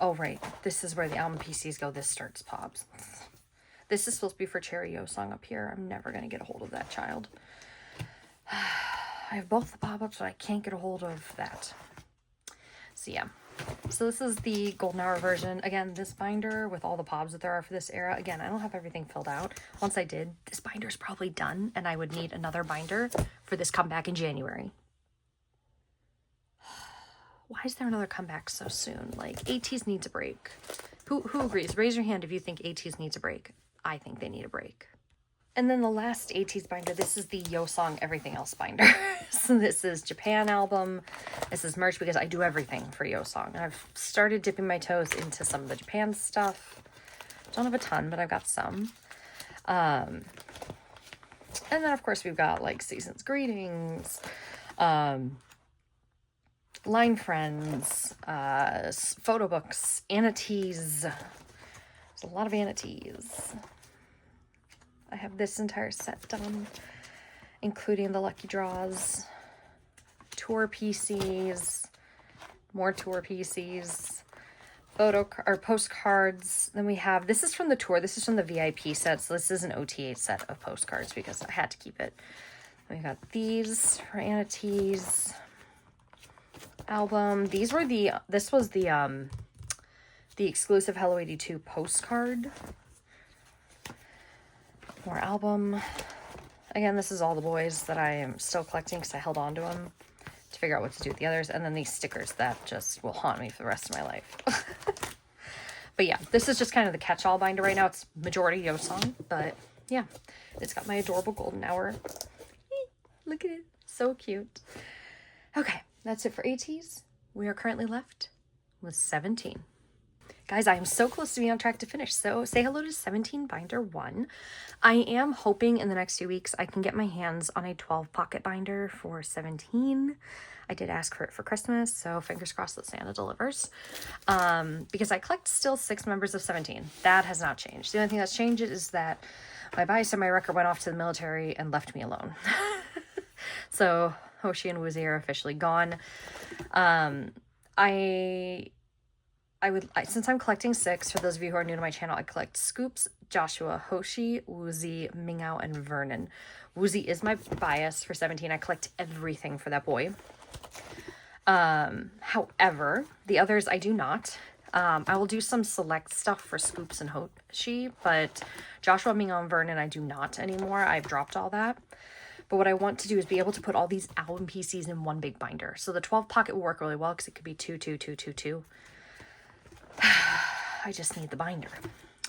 Oh, right. This is where the album PCs go. This starts Pobs. This is supposed to be for Cherry Yeosang up here. I'm never going to get a hold of that child. I have both the pop-ups, but I can't get a hold of that. So, yeah. So this is the Golden Hour version. Again, this binder with all the Pobs that there are for this era. Again, I don't have everything filled out. Once I did, this binder is probably done, and I would need another binder for this comeback in January. Why is there another comeback so soon? Like, Ateez needs a break. Who agrees? Raise your hand if you think Ateez needs a break. I think they need a break. And then the last Ateez binder, this is the Yeosang Everything Else binder. So this is Japan album. This is merch because I do everything for Yeosang. I've started dipping my toes into some of the Japan stuff. Don't have a ton, but I've got some. And then, of course, we've got, like, Season's Greetings, Line Friends, photo books, Ateez. There's a lot of Ateez. I have this entire set done, including the lucky draws, tour PCs, more tour PCs, postcards. Then we have, this is from the tour, this is from the VIP set, so this is an OTA set of postcards because I had to keep it. We got these for Ateez album. This was the exclusive Hello 82 postcard. More album. Again, this is all the Boyz that I am still collecting because I held on to them to figure out what to do with the others. And then these stickers that just will haunt me for the rest of my life. But yeah, this is just kind of the catch-all binder right now. It's majority Yeosang, but yeah, it's got my adorable golden hour. Look at it. So cute. Okay, that's it for Ateez. We are currently left with 17. Guys, I am so close to being on track to finish, so say hello to 17 binder 1. I am hoping in the next few weeks I can get my hands on a 12 pocket binder for 17. I did ask for it for Christmas, so fingers crossed that Santa delivers. Because I collect still 6 members of 17. That has not changed. The only thing that's changed is that my bias and my record went off to the military and left me alone. So Hoshi and Woozi are officially gone. Since I'm collecting 6, for those of you who are new to my channel, I collect Scoups, Joshua, Hoshi, Woozi, Mingi, and Vernon. Woozi is my bias for 17. I collect everything for that boy. However, the others I do not. I will do some select stuff for Scoups and Hoshi, but Joshua, Mingi, and Vernon I do not anymore. I've dropped all that. But what I want to do is be able to put all these album PCs in one big binder. So the 12 pocket will work really well because it could be 2, 2, 2, 2, 2. I just need the binder.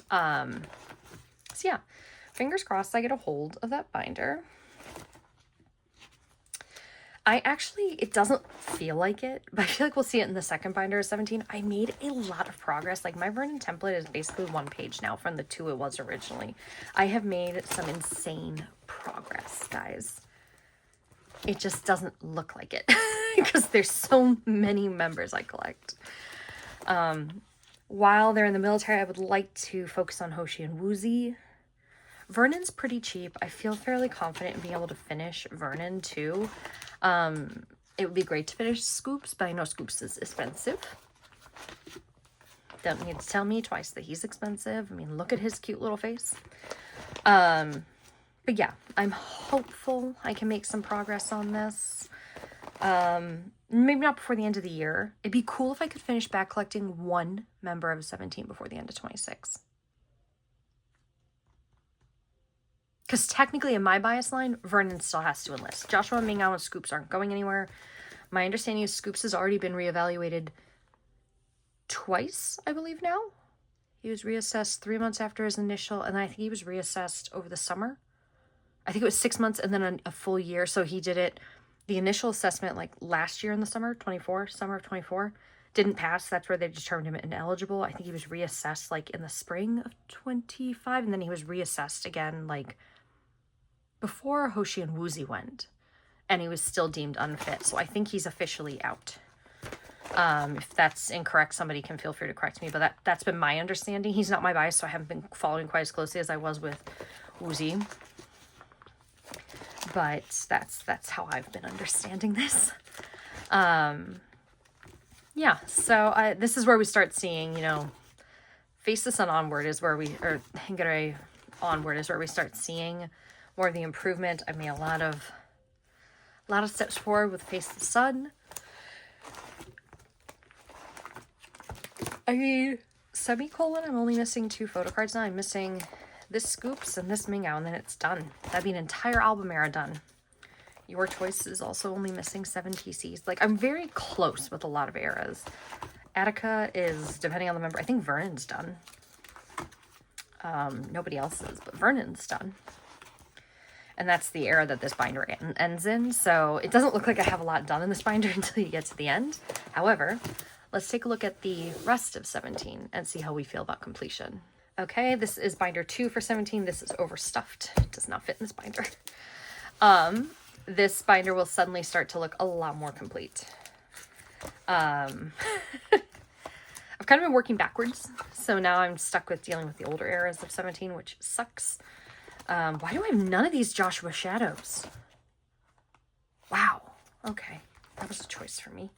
So yeah, fingers crossed I get a hold of that binder. It doesn't feel like it, but I feel like we'll see it in the second binder of 17. I made a lot of progress. Like, my Vernon template is basically 1 page now from the 2 it was originally. I have made some insane progress, guys. It just doesn't look like it because there's so many members I collect. While they're in the military, I would like to focus on Hoshi and Woozi. Vernon's pretty cheap. I feel fairly confident in being able to finish Vernon too. It would be great to finish Scoups, but I know Scoups is expensive. Don't need to tell me twice that he's expensive. I mean, look at his cute little face. But yeah, I'm hopeful I can make some progress on this. Maybe not before the end of the year. It'd be cool if I could finish back collecting 1 member of 17 before the end of 26. Because technically in my bias line, Vernon still has to enlist. Joshua, Mingi, and Scoups aren't going anywhere. My understanding is Scoups has already been reevaluated twice, I believe now. He was reassessed 3 months after his initial, and I think he was reassessed over the summer. I think it was 6 months and then a full year. So he did it, the initial assessment, like last year in the summer of 24, didn't pass. That's where they determined him ineligible. I think he was reassessed like in the spring of 25, and then he was reassessed again like before Hoshi and Woozi went, and he was still deemed unfit. So I think he's officially out. If that's incorrect, somebody can feel free to correct me, but that's been my understanding. He's not my bias, so I haven't been following quite as closely as I was with Woozi. But that's how I've been understanding this. Yeah, so this is where we start seeing, you know, Face the Sun onward is where we, or Hingare onward is where we start seeing more of the improvement. I made a lot of steps forward with Face the Sun. I mean, semicolon, I'm only missing 2 photo cards now. I'm missing this Scoups and this Mingi, and then it's done. That'd be an entire album era done. Your Choice is also only missing 7 TCs. Like, I'm very close with a lot of eras. Attica is, depending on the member, I think Vernon's done. Nobody else is, but Vernon's done. And that's the era that this binder ends in. So it doesn't look like I have a lot done in this binder until you get to the end. However, let's take a look at the rest of 17 and see how we feel about completion. Okay, this is binder 2 for 17. This is overstuffed. It does not fit in this binder. This binder will suddenly start to look a lot more complete. I've kind of been working backwards, so now I'm stuck with dealing with the older eras of 17, which sucks. Why do I have none of these Joshua shadows? Wow. Okay, that was a choice for me.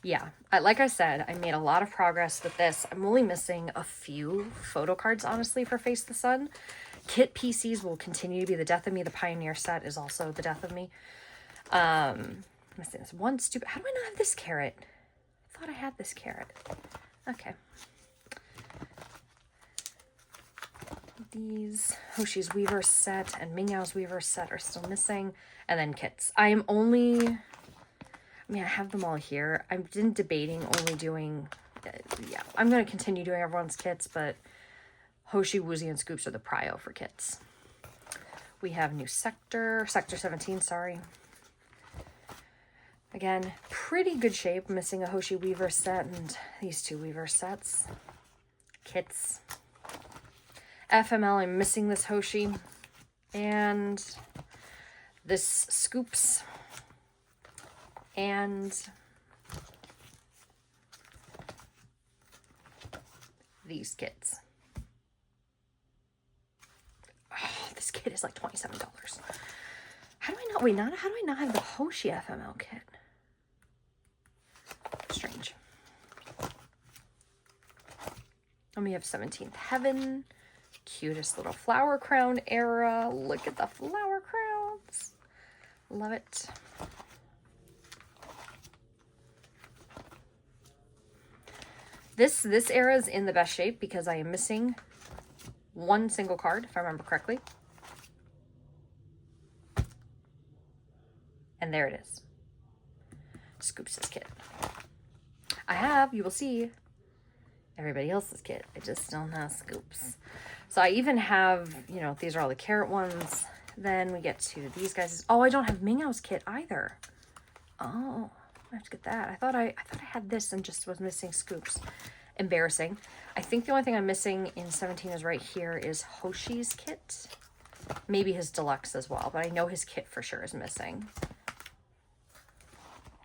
Yeah, like I said, I made a lot of progress with this. I'm only missing a few photo cards, honestly, for Face the Sun. Kit PCs will continue to be the death of me. The Pioneer set is also the death of me. Missing this one stupid... How do I not have this carrot? I thought I had this carrot. Okay. These Hoshi's Weaver set and Mingyau's Weaver set are still missing. And then kits. I am only... I mean, I have them all here. I've been debating only doing... yeah, I'm going to continue doing everyone's kits, but Hoshi, Woozi, and Scoups are the prio for kits. We have new Sector 17, sorry. Again, pretty good shape. Missing a Hoshi Weaver set and these 2 Weaver sets. Kits. FML, I'm missing this Hoshi. And this Scoups. And these kits. Oh, this kit is like $27. How do I not, wait, how do I not have the Hoshi FML kit? Strange. And we have 17th Heaven. Cutest little flower crown era. Look at the flower crowns. Love it. This era is in the best shape because I am missing one single card, if I remember correctly. And there it is. Scoops' kit. I have, you will see, everybody else's kit. I just don't have Scoops. So I even have, you know, these are all the carrot ones. Then we get to these guys. Oh, I don't have Mingyau's kit either. Oh, I have to get that. I thought I had this and just was missing Scoops. Embarrassing. I think the only thing I'm missing in 17 is right here is Hoshi's kit. Maybe his deluxe as well, but I know his kit for sure is missing.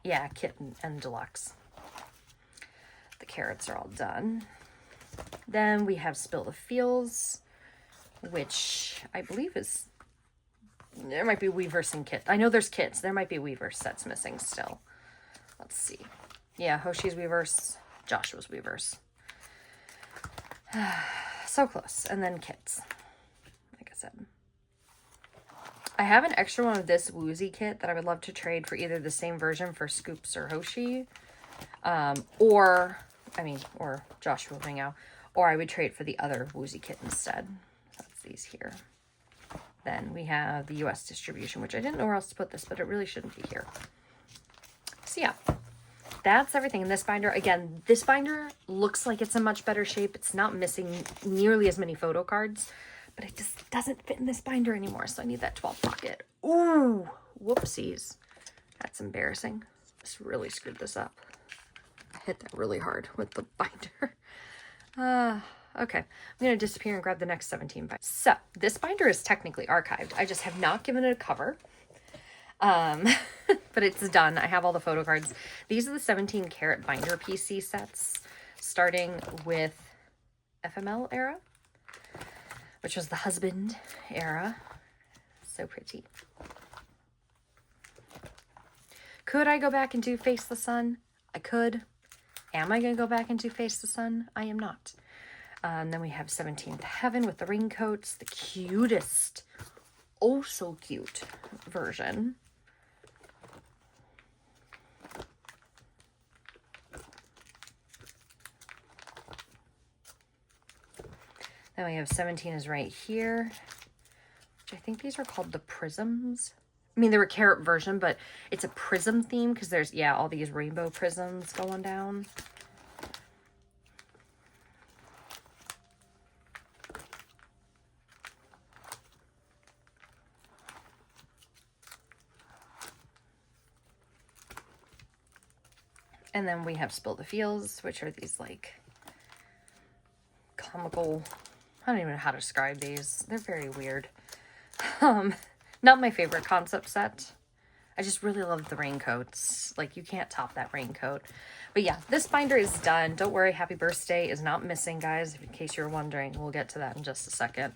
Yeah, kit and deluxe. The carrots are all done. Then we have Spill the Feels, which I believe is... There might be Weavers and kit. I know there's kits. There might be Weaver sets missing still. Let's see. Yeah, Hoshi's Weavers, Joshua's Weavers. So close. And then kits. Like I said. I have an extra one of this Woozi kit that I would love to trade for either the same version for Scoops or Hoshi. Or Joshua Mingyau. Or I would trade for the other Woozi kit instead. That's these here. Then we have the US distribution, which I didn't know where else to put this, but it really shouldn't be here. So yeah, that's everything in this binder. Again, this binder looks like it's in much better shape. It's not missing nearly as many photo cards, but it just doesn't fit in this binder anymore. So I need that 12 pocket. Ooh, whoopsies. That's embarrassing. This really screwed this up. I hit that really hard with the binder. Okay, I'm going to disappear and grab the next 17 binder. So, this binder is technically archived. I just have not given it a cover. But it's done. I have all the photo cards. These are the 17 karat binder PC sets, starting with FML era, which was the husband era. So pretty. Could I go back and do Face the Sun? I could. Am I going to go back and do Face the Sun? I am not. And then we have 17th Heaven with the raincoats, the cutest, oh so cute version. Then we have 17 is right here, which I think these are called the prisms. I mean, they were carrot version, but it's a prism theme because there's, yeah, all these rainbow prisms going down. And then we have Spill the Feels, which are these like comical, I don't even know how to describe these. They're very weird. Not my favorite concept set. I just really love the raincoats. Like, you can't top that raincoat. But yeah, this binder is done. Don't worry, Happy Birthday is not missing, guys, in case you're wondering. We'll get to that in just a second.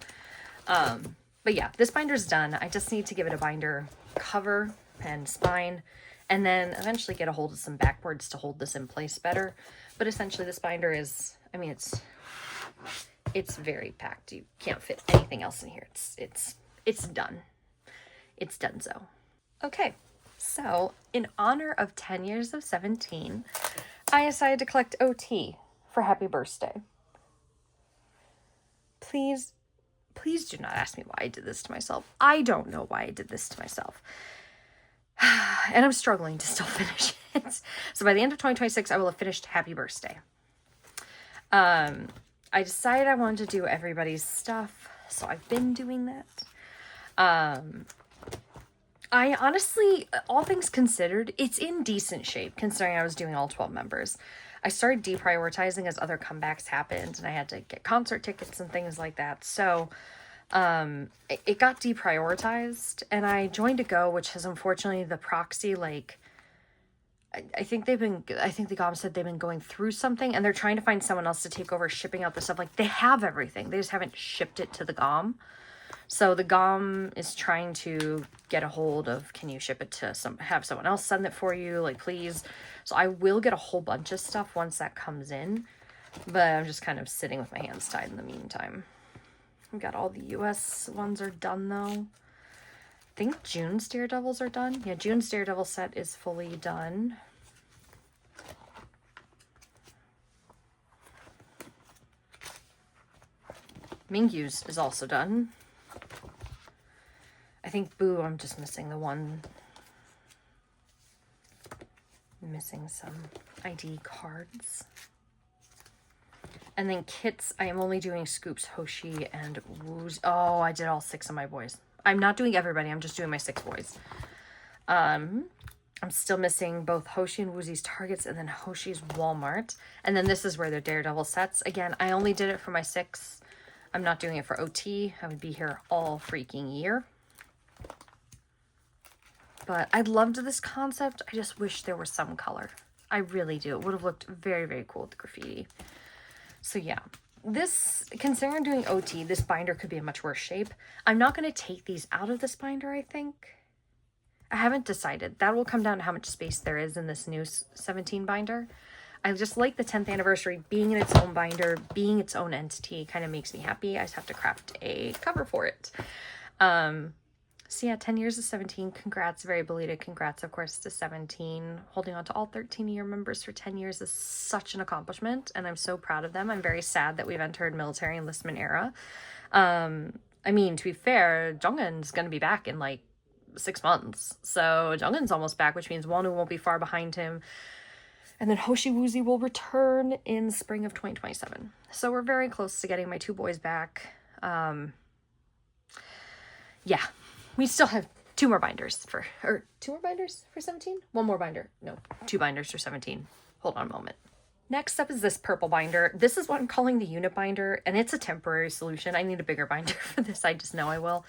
But yeah, this binder's done. I just need to give it a binder cover and spine, and then eventually get a hold of some backboards to hold this in place better. But essentially this binder is, I mean, it's very packed. You can't fit anything else in here. It's done. It's done so. Okay, so in honor of 10 years of 17, I decided to collect OT for Happy Birthday. Please do not ask me why I did this to myself. I don't know why I did this to myself. And I'm struggling to still finish it. So by the end of 2026, I will have finished Happy Birthday. I decided I wanted to do everybody's stuff, so I've been doing that. I honestly, all things considered, it's in decent shape considering I was doing all 12 members. I started deprioritizing as other comebacks happened, and I had to get concert tickets and things like that. So it got deprioritized, and I joined a Go, which has unfortunately the proxy, like, I think the GOM said they've been going through something, and they're trying to find someone else to take over shipping out the stuff. Like, they have everything. They just haven't shipped it to the GOM. So the GOM is trying to get a hold of, can you ship it to have someone else send it for you? Like, please. So I will get a whole bunch of stuff once that comes in, but I'm just kind of sitting with my hands tied in the meantime. We got all the US ones are done though. I think June's Daredevils are done. Yeah, June's Daredevil set is fully done. Mingi's is also done. I think Boo, I'm just missing the one. Missing some ID cards. And then kits, I am only doing Scoops, Hoshi, and Woozi. Oh, I did all 6 of my boys. I'm not doing everybody, I'm just doing my 6 boys. I'm still missing both Hoshi and Woozi's Targets, and then Hoshi's Walmart. And then this is where they're Daredevil sets. Again, I only did it for my 6. I'm not doing it for OT. I would be here all freaking year. But I loved this concept. I just wish there was some color. I really do. It would have looked very, very cool with the graffiti. So yeah, this, considering I'm doing OT, this binder could be in much worse shape. I'm not going to take these out of this binder, I think. I haven't decided. That will come down to how much space there is in this new 17 binder. I just like the 10th anniversary being in its own binder, being its own entity, kind of makes me happy. I just have to craft a cover for it. So yeah, 10 years of 17, congrats, very belated congrats, of course, to 17. Holding on to all 13-year members for 10 years is such an accomplishment, and I'm so proud of them. I'm very sad that we've entered military enlistment era. I mean, to be fair, Jonghyun's going to be back in like 6 months. So Jonghyun's almost back, which means Wonu won't be far behind him. And then Hoshi Woozi will return in spring of 2027. So we're very close to getting my 2 boys back. Yeah. We still have 2 more binders for, or 2 more binders for 17? 1 more binder. No, 2 binders for 17. Hold on a moment. Next up is this purple binder. This is what I'm calling the unit binder, and it's a temporary solution. I need a bigger binder for this. I just know I will.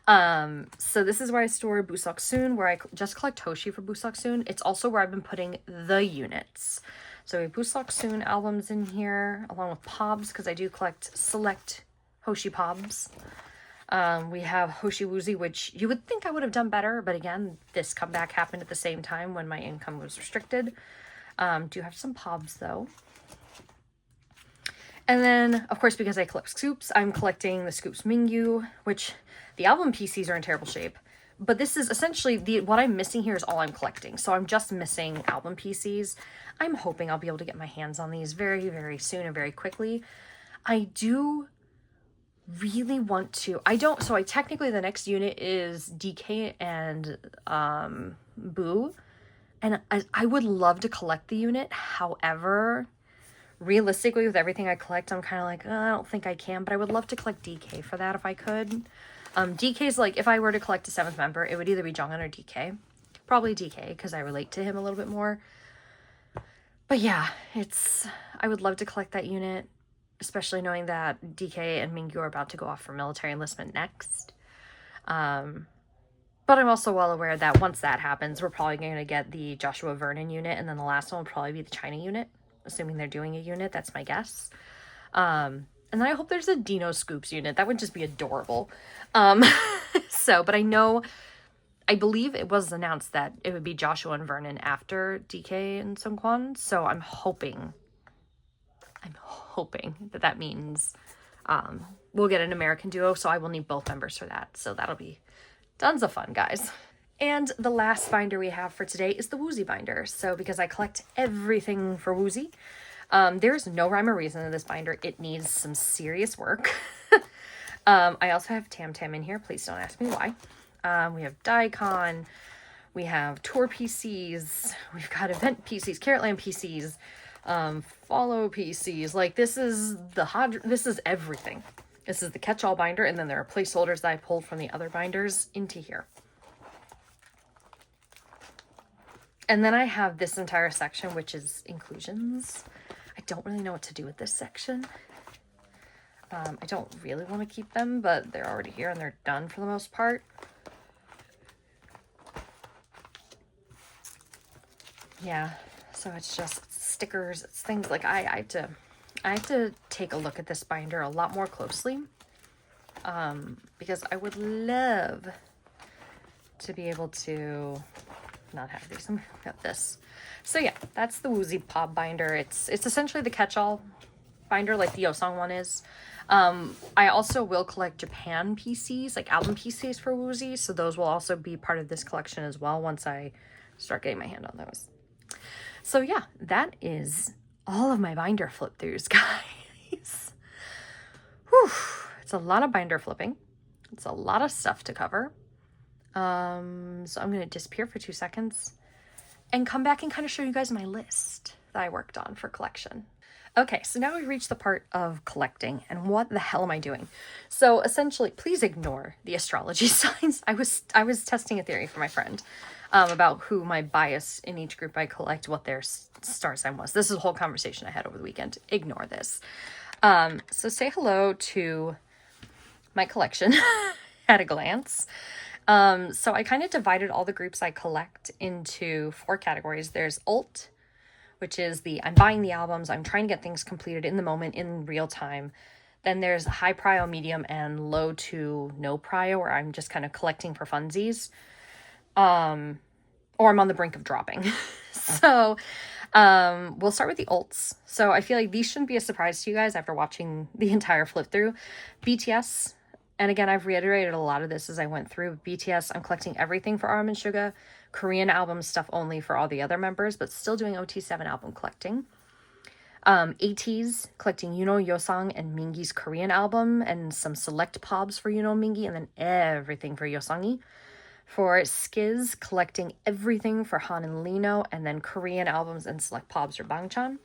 So this is where I store Busok Soon, where I just collect Hoshi for Busok Soon. It's also where I've been putting the units. So we have Busok Soon albums in here, along with Pobs, because I do collect select Hoshi Pobs. We have Hoshi Woozi, which you would think I would have done better, but again, this comeback happened at the same time when my income was restricted. Do have some Pobs though. And then, of course, because I collect Scoops, I'm collecting the Scoops Mingi, which the album PCs are in terrible shape. But this is essentially, what I'm missing here is all I'm collecting. So I'm just missing album PCs. I'm hoping I'll be able to get my hands on these very, very soon and very quickly. I do really want to, so I technically, the next unit is DK and Boo. And I would love to collect the unit. However, realistically, with everything I collect, I'm kind of like, I don't think I can. But I would love to collect DK for that if I could. DK's like, if I were to collect a 7th member, it would either be Jonghyun or DK. Probably DK, because I relate to him a little bit more. But yeah, I would love to collect that unit, especially knowing that DK and Mingi are about to go off for military enlistment next. But I'm also well aware that once that happens, we're probably going to get the Joshua Vernon unit, and then the last one will probably be the China unit, assuming they're doing a unit. That's my guess. And then I hope there's a Dino Scoops unit. That would just be adorable. But I believe it was announced that it would be Joshua and Vernon after DK and Seungkwan. So I'm hoping that means we'll get an American duo. So I will need both members for that. So that'll be tons of fun, guys. And the last binder we have for today is the Woozi binder. So because I collect everything for Woozi, there's no rhyme or reason in this binder. It needs some serious work. I also have Tam Tam in here. Please don't ask me why. We have Daikon. We have tour PCs. We've got event PCs, Carrotland PCs, follow PCs. Like this is everything. This is the catch-all binder, and then there are placeholders that I pulled from the other binders into here. And then I have this entire section, which is inclusions. I don't really know what to do with this section. I don't really want to keep them, but they're already here and they're done for the most part. Yeah, so it's just stickers, it's things like I have to take a look at this binder a lot more closely, because I would love to be able to not have these. I've got this. So yeah, that's the Woozi Pop binder. It's essentially the catch-all binder like the Yeosang one is. I also will collect Japan PCs, like album PCs for Woozi, so those will also be part of this collection as well once I start getting my hand on those. So yeah, that is all of my binder flip throughs, guys. Whew. It's a lot of binder flipping. It's a lot of stuff to cover. So I'm going to disappear for 2 seconds and come back and kind of show you guys my list that I worked on for collection. Okay, so now we've reached the part of collecting, and what the hell am I doing? So essentially, please ignore the astrology signs. I was testing a theory for my friend about who my bias in each group I collect, what their star sign was. This is a whole conversation I had over the weekend. Ignore this. So say hello to my collection at a glance. So I kind of divided all the groups I collect into 4 categories. There's alt, which is I'm buying the albums, I'm trying to get things completed in the moment, in real time. Then there's high prio, medium, and low to no prio, where I'm just kind of collecting for funsies. Or I'm on the brink of dropping. So we'll start with the alts. So I feel like these shouldn't be a surprise to you guys after watching the entire flip through. BTS, and again, I've reiterated a lot of this as I went through. BTS, I'm collecting everything for RM and Suga. Korean album stuff only for all the other members, but still doing OT7 album collecting. Ateez, collecting Yunho, Yeosang, and Mingi's Korean album, and some select pobs for Yunho, Mingi, and then everything for Yeosangi. For Skiz, collecting everything for Han and Lino, and then Korean albums and select pobs for Bangchan.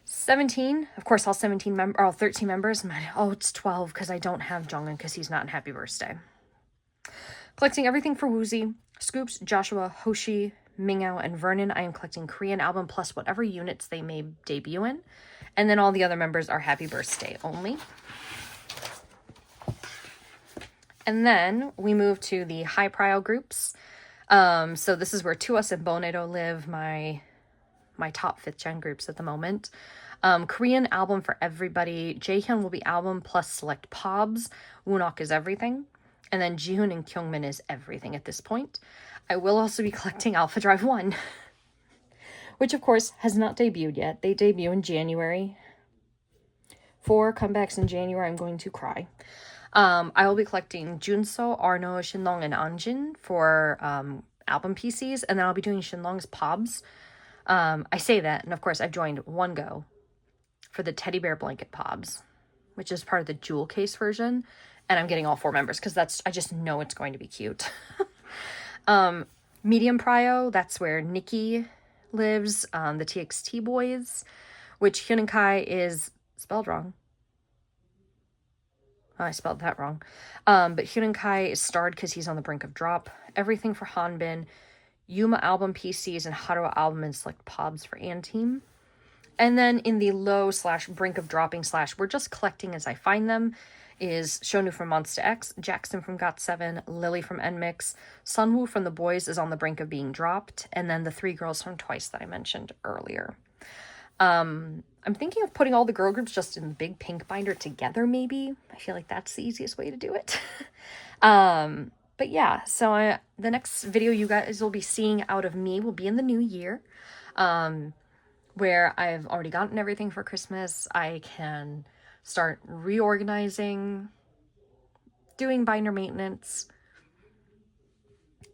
17, of course, all 13 members. It's 12 because I don't have Jongin because he's not in Happy Birthday. Collecting everything for Woozi, Scoups, Joshua, Hoshi, Mingao, and Vernon. I am collecting Korean album plus whatever units they may debut in. And then all the other members are Happy Birthday only. And then we move to the high prio groups. So this is where Tuas and Bonedo live, my top 5th gen groups at the moment. Korean album for everybody. Jaehyun will be album plus select pobs. Woonok is everything. And then Jihoon and Kyungmin is everything at this point. I will also be collecting Alpha Drive 1, which of course has not debuted yet. They debut in January. 4 comebacks in January. I'm going to cry. I will be collecting Junso, Arno, Shinlong, and Anjin for album PCs, and then I'll be doing Shinlong's pobs. I say that, and of course I've joined One Go for the teddy bear blanket pobs, which is part of the jewel case version, and I'm getting all 4 members because I just know it's going to be cute. Medium prio, that's where Nikki lives, the TXT boys, which HueningKai is spelled wrong. Oh, I spelled that wrong. But HueningKai is starred because he's on the brink of drop. Everything for Hanbin. Yuma album PCs and Harua album and select pobs for Anteam. And then in the low slash brink of dropping slash we're just collecting as I find them is Shonu from Monsta X, Jackson from GOT7, Lily from NMIXX, Sunwoo from the Boyz is on the brink of being dropped, and then the 3 girls from Twice that I mentioned earlier. I'm thinking of putting all the girl groups just in the big pink binder together, maybe. I feel like that's the easiest way to do it. But yeah, so the next video you guys will be seeing out of me will be in the new year, where I've already gotten everything for Christmas. I can start reorganizing, doing binder maintenance,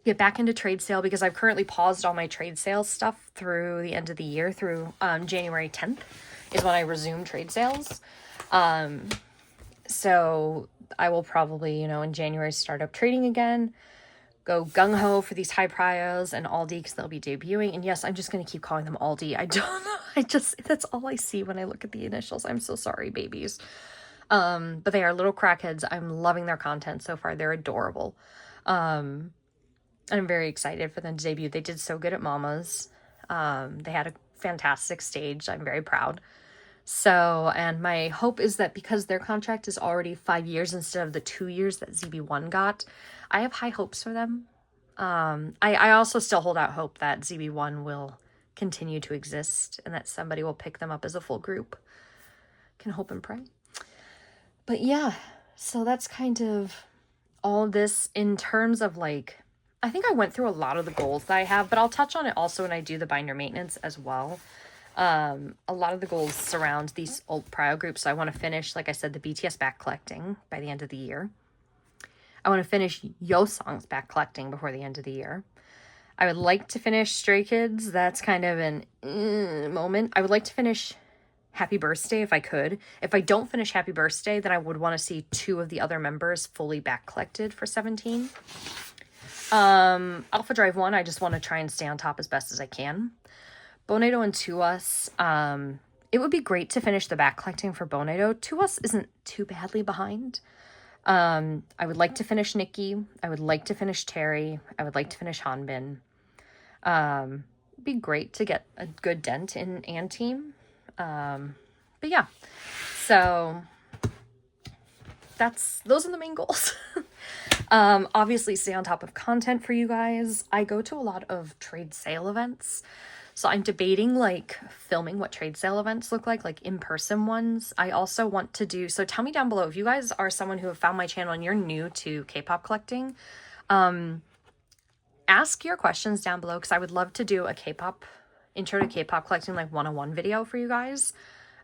get back into trade sale because I've currently paused all my trade sales stuff through the end of the year, through January 10th is when I resume trade sales. So I will probably, you know, in January start up trading again, go gung-ho for these high prios and Aldi because they'll be debuting. And yes, I'm just going to keep calling them Aldi. I don't know. That's all I see when I look at the initials. I'm so sorry, babies. But they are little crackheads. I'm loving their content so far. They're adorable. I'm very excited for them to debut. They did so good at Mama's. They had a fantastic stage. I'm very proud. So, and my hope is that because their contract is already 5 years instead of the 2 years that ZB1 got, I have high hopes for them. I also still hold out hope that ZB1 will continue to exist and that somebody will pick them up as a full group. Can hope and pray. But yeah, so that's kind of all of this in terms of like, I think I went through a lot of the goals that I have, but I'll touch on it also when I do the binder maintenance as well. A lot of the goals surround these old prio groups. So I want to finish, like I said, the BTS back collecting by the end of the year. I want to finish Yeosang's back collecting before the end of the year. I would like to finish Stray Kids. That's kind of an moment. I would like to finish Happy Birthday if I could. If I don't finish Happy Birthday, then I would want to see 2 of the other members fully back collected for 17. Alpha Drive 1, I just want to try and stay on top as best as I can. Bonedo and To Us, it would be great to finish the back collecting for Bonedo. To Us isn't too badly behind. I would like to finish Nikki. I would like to finish Terry. I would like to finish Hanbin. It'd be great to get a good dent in An Team. But yeah, so those are the main goals. Obviously stay on top of content for you guys. I go to a lot of trade sale events. So I'm debating like filming what trade sale events look like in-person ones. I also want to do, so tell me down below if you guys are someone who have found my channel and you're new to Kpop collecting. Ask your questions down below because I would love to do a intro to Kpop collecting like 101 video for you guys.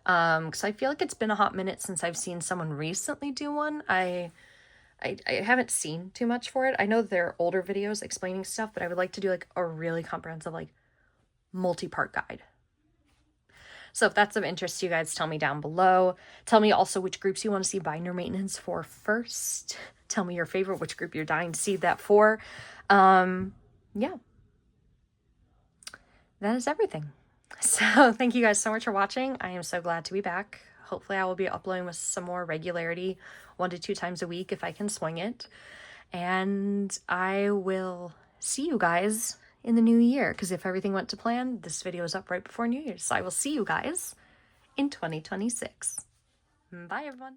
Because I feel like it's been a hot minute since I've seen someone recently do one. I haven't seen too much for it. I know there are older videos explaining stuff, but I would like to do like a really comprehensive like multi-part guide. So if that's of interest to you guys, tell me down below. Tell me also which groups you want to see binder maintenance for first. Tell me your favorite, which group you're dying to see that for. Yeah. That is everything. So thank you guys so much for watching. I am so glad to be back. Hopefully I will be uploading with some more regularity, 1 to 2 times a week if I can swing it. And I will see you guys in the new year, because if everything went to plan, this video is up right before New Year's. So I will see you guys in 2026. Bye, everyone.